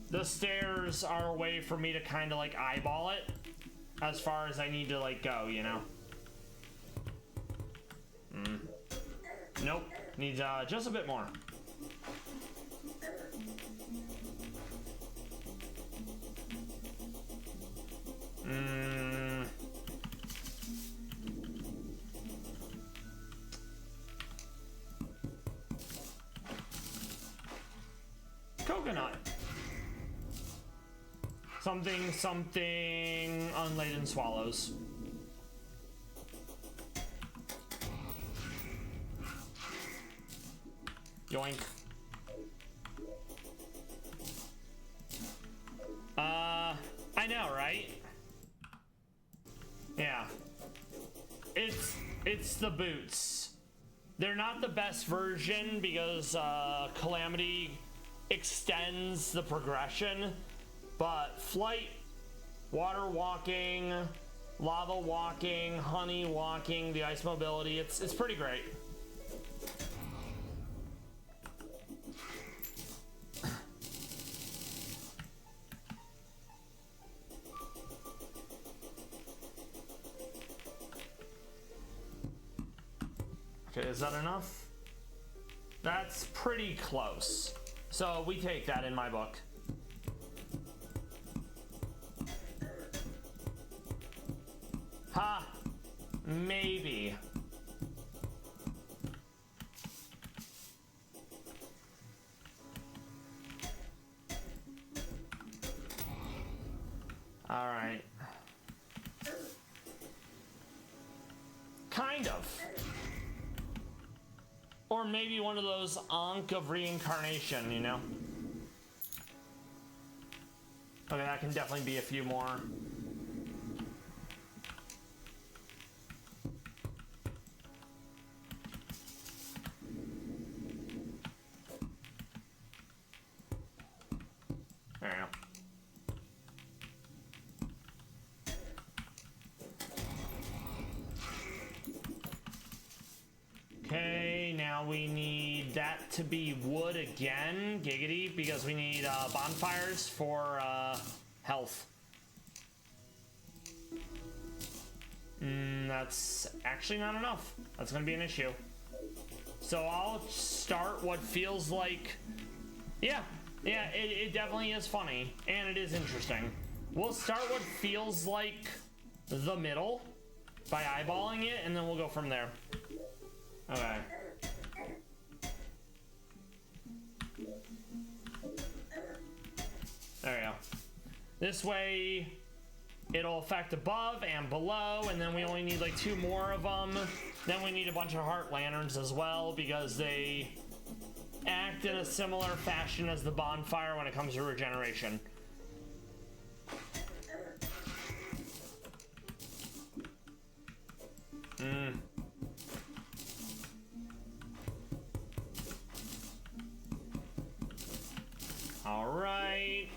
The stairs are a way for me to kind of like eyeball it as far as I need to like go, you know? Nope, needs just a bit more. Coconut. Something unladen swallows. Yoink. I know, right? Yeah. It's the boots. They're not the best version because Calamity extends the progression, but flight, water walking, lava walking, honey walking, the ice mobility, it's pretty great. Okay, is that enough? That's pretty close. So we take that in my book. Ha! Maybe. All right. Kind of. Or maybe one of those Ankh of reincarnation, you know? Okay, that can definitely be a few more. we need that to be wood again, giggity, because we need bonfires for health. That's actually not enough. That's gonna be an issue. So I'll start what feels like, yeah, it definitely is funny, and it is interesting. We'll start what feels like the middle by eyeballing it, and then we'll go from there. Okay. There we go. This way, it'll affect above and below, and then we only need like 2 more of them. Then we need a bunch of heart lanterns as well, because they act in a similar fashion as the bonfire when it comes to regeneration. All right.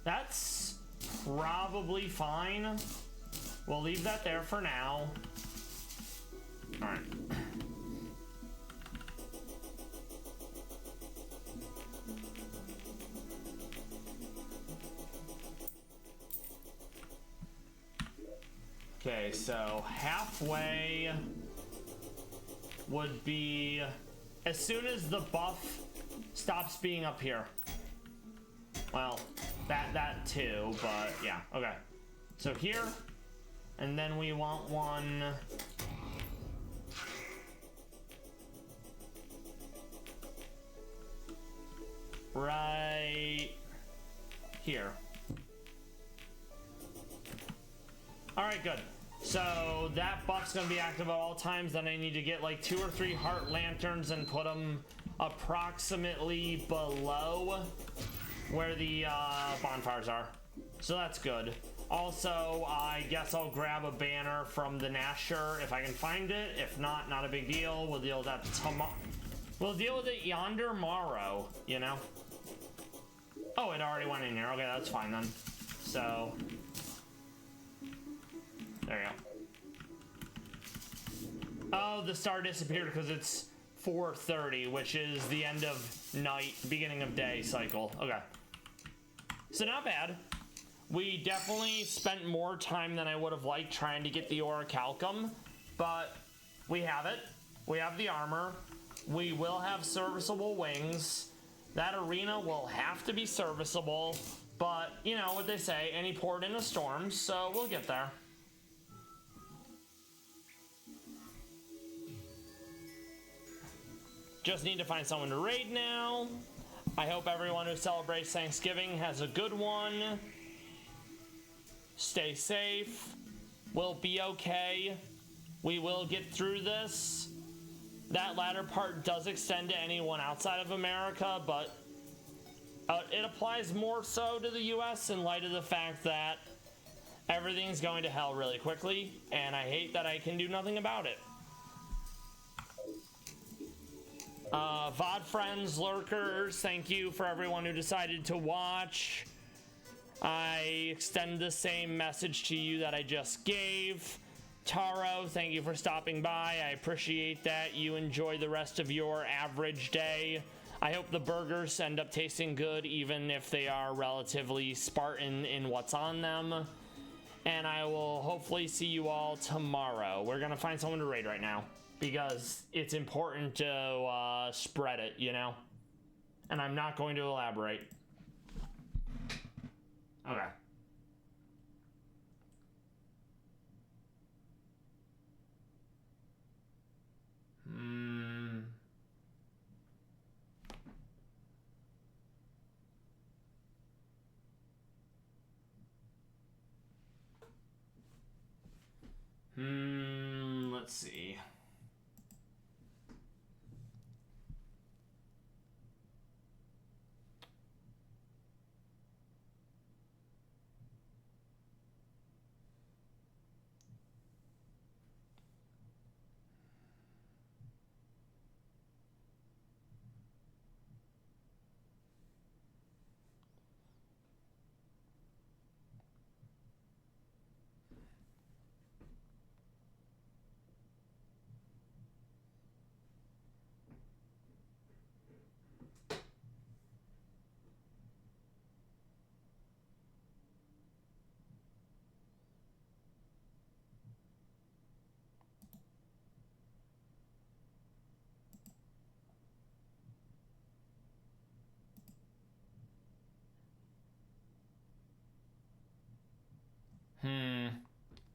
That's probably fine. We'll leave that there for now. All right. Okay, so halfway would be as soon as the buff stops being up here. Well, that too, but yeah, okay. So here, and then we want one right here. All right, good. So that buff's gonna be active at all times. Then I need to get like 2 or 3 heart lanterns and put them approximately below where the bonfires are. So that's good. Also, I guess I'll grab a banner from the Nasher if I can find it. If not, not a big deal. We'll deal with that tomorrow. We'll deal with it yonder morrow, you know? Oh, it already went in here. Okay, that's fine then. So there you go. Oh, the star disappeared because it's 4:30, which is the end of night, beginning of day cycle. Okay. So not bad. We definitely spent more time than I would have liked trying to get the orichalcum, but we have it. We have the armor. We will have serviceable wings. That arena will have to be serviceable, but you know what they say, any port in a storm, so we'll get there. Just need to find someone to raid now. I hope everyone who celebrates Thanksgiving has a good one. Stay safe. We'll be okay. We will get through this. That latter part does extend to anyone outside of America, but it applies more so to the US in light of the fact that everything's going to hell really quickly, and I hate that I can do nothing about it. VOD friends, lurkers, thank you for everyone who decided to watch. I extend the same message to you that I just gave. Taro, thank you for stopping by. I appreciate that. You enjoy the rest of your average day. I hope the burgers end up tasting good, even if they are relatively Spartan in what's on them. And I will hopefully see you all tomorrow. We're gonna find someone to raid right now, because it's important to spread it, you know? And I'm not going to elaborate. Okay. Let's see.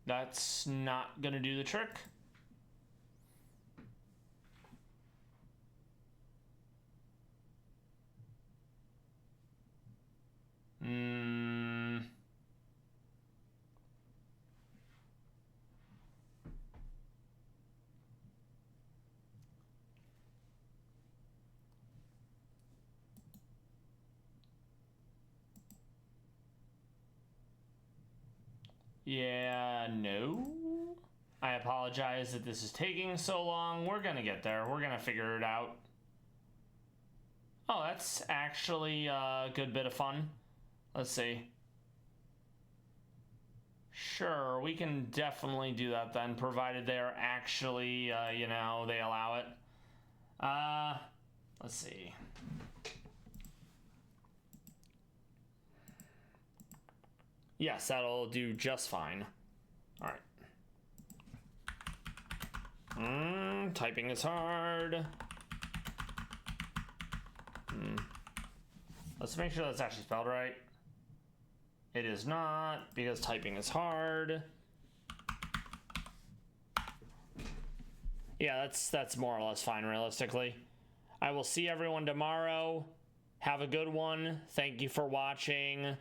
That's not gonna do the trick. Yeah, no. I apologize that this is taking so long. We're gonna get there. We're gonna figure it out. Oh, that's actually a good bit of fun. Let's see. Sure, we can definitely do that then, provided they're actually, you know, they allow it. Let's see. Yes, that'll do just fine. All right. Typing is hard. Let's make sure that's actually spelled right. It is not, because typing is hard. Yeah, that's more or less fine, realistically. I will see everyone tomorrow. Have a good one. Thank you for watching.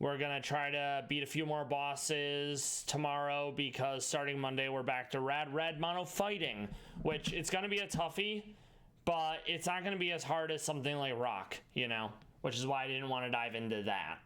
We're gonna try to beat a few more bosses tomorrow, because starting Monday we're back to Rad Red Mono fighting, which it's gonna be a toughie, but it's not gonna be as hard as something like Rock, you know, which is why I didn't want to dive into that.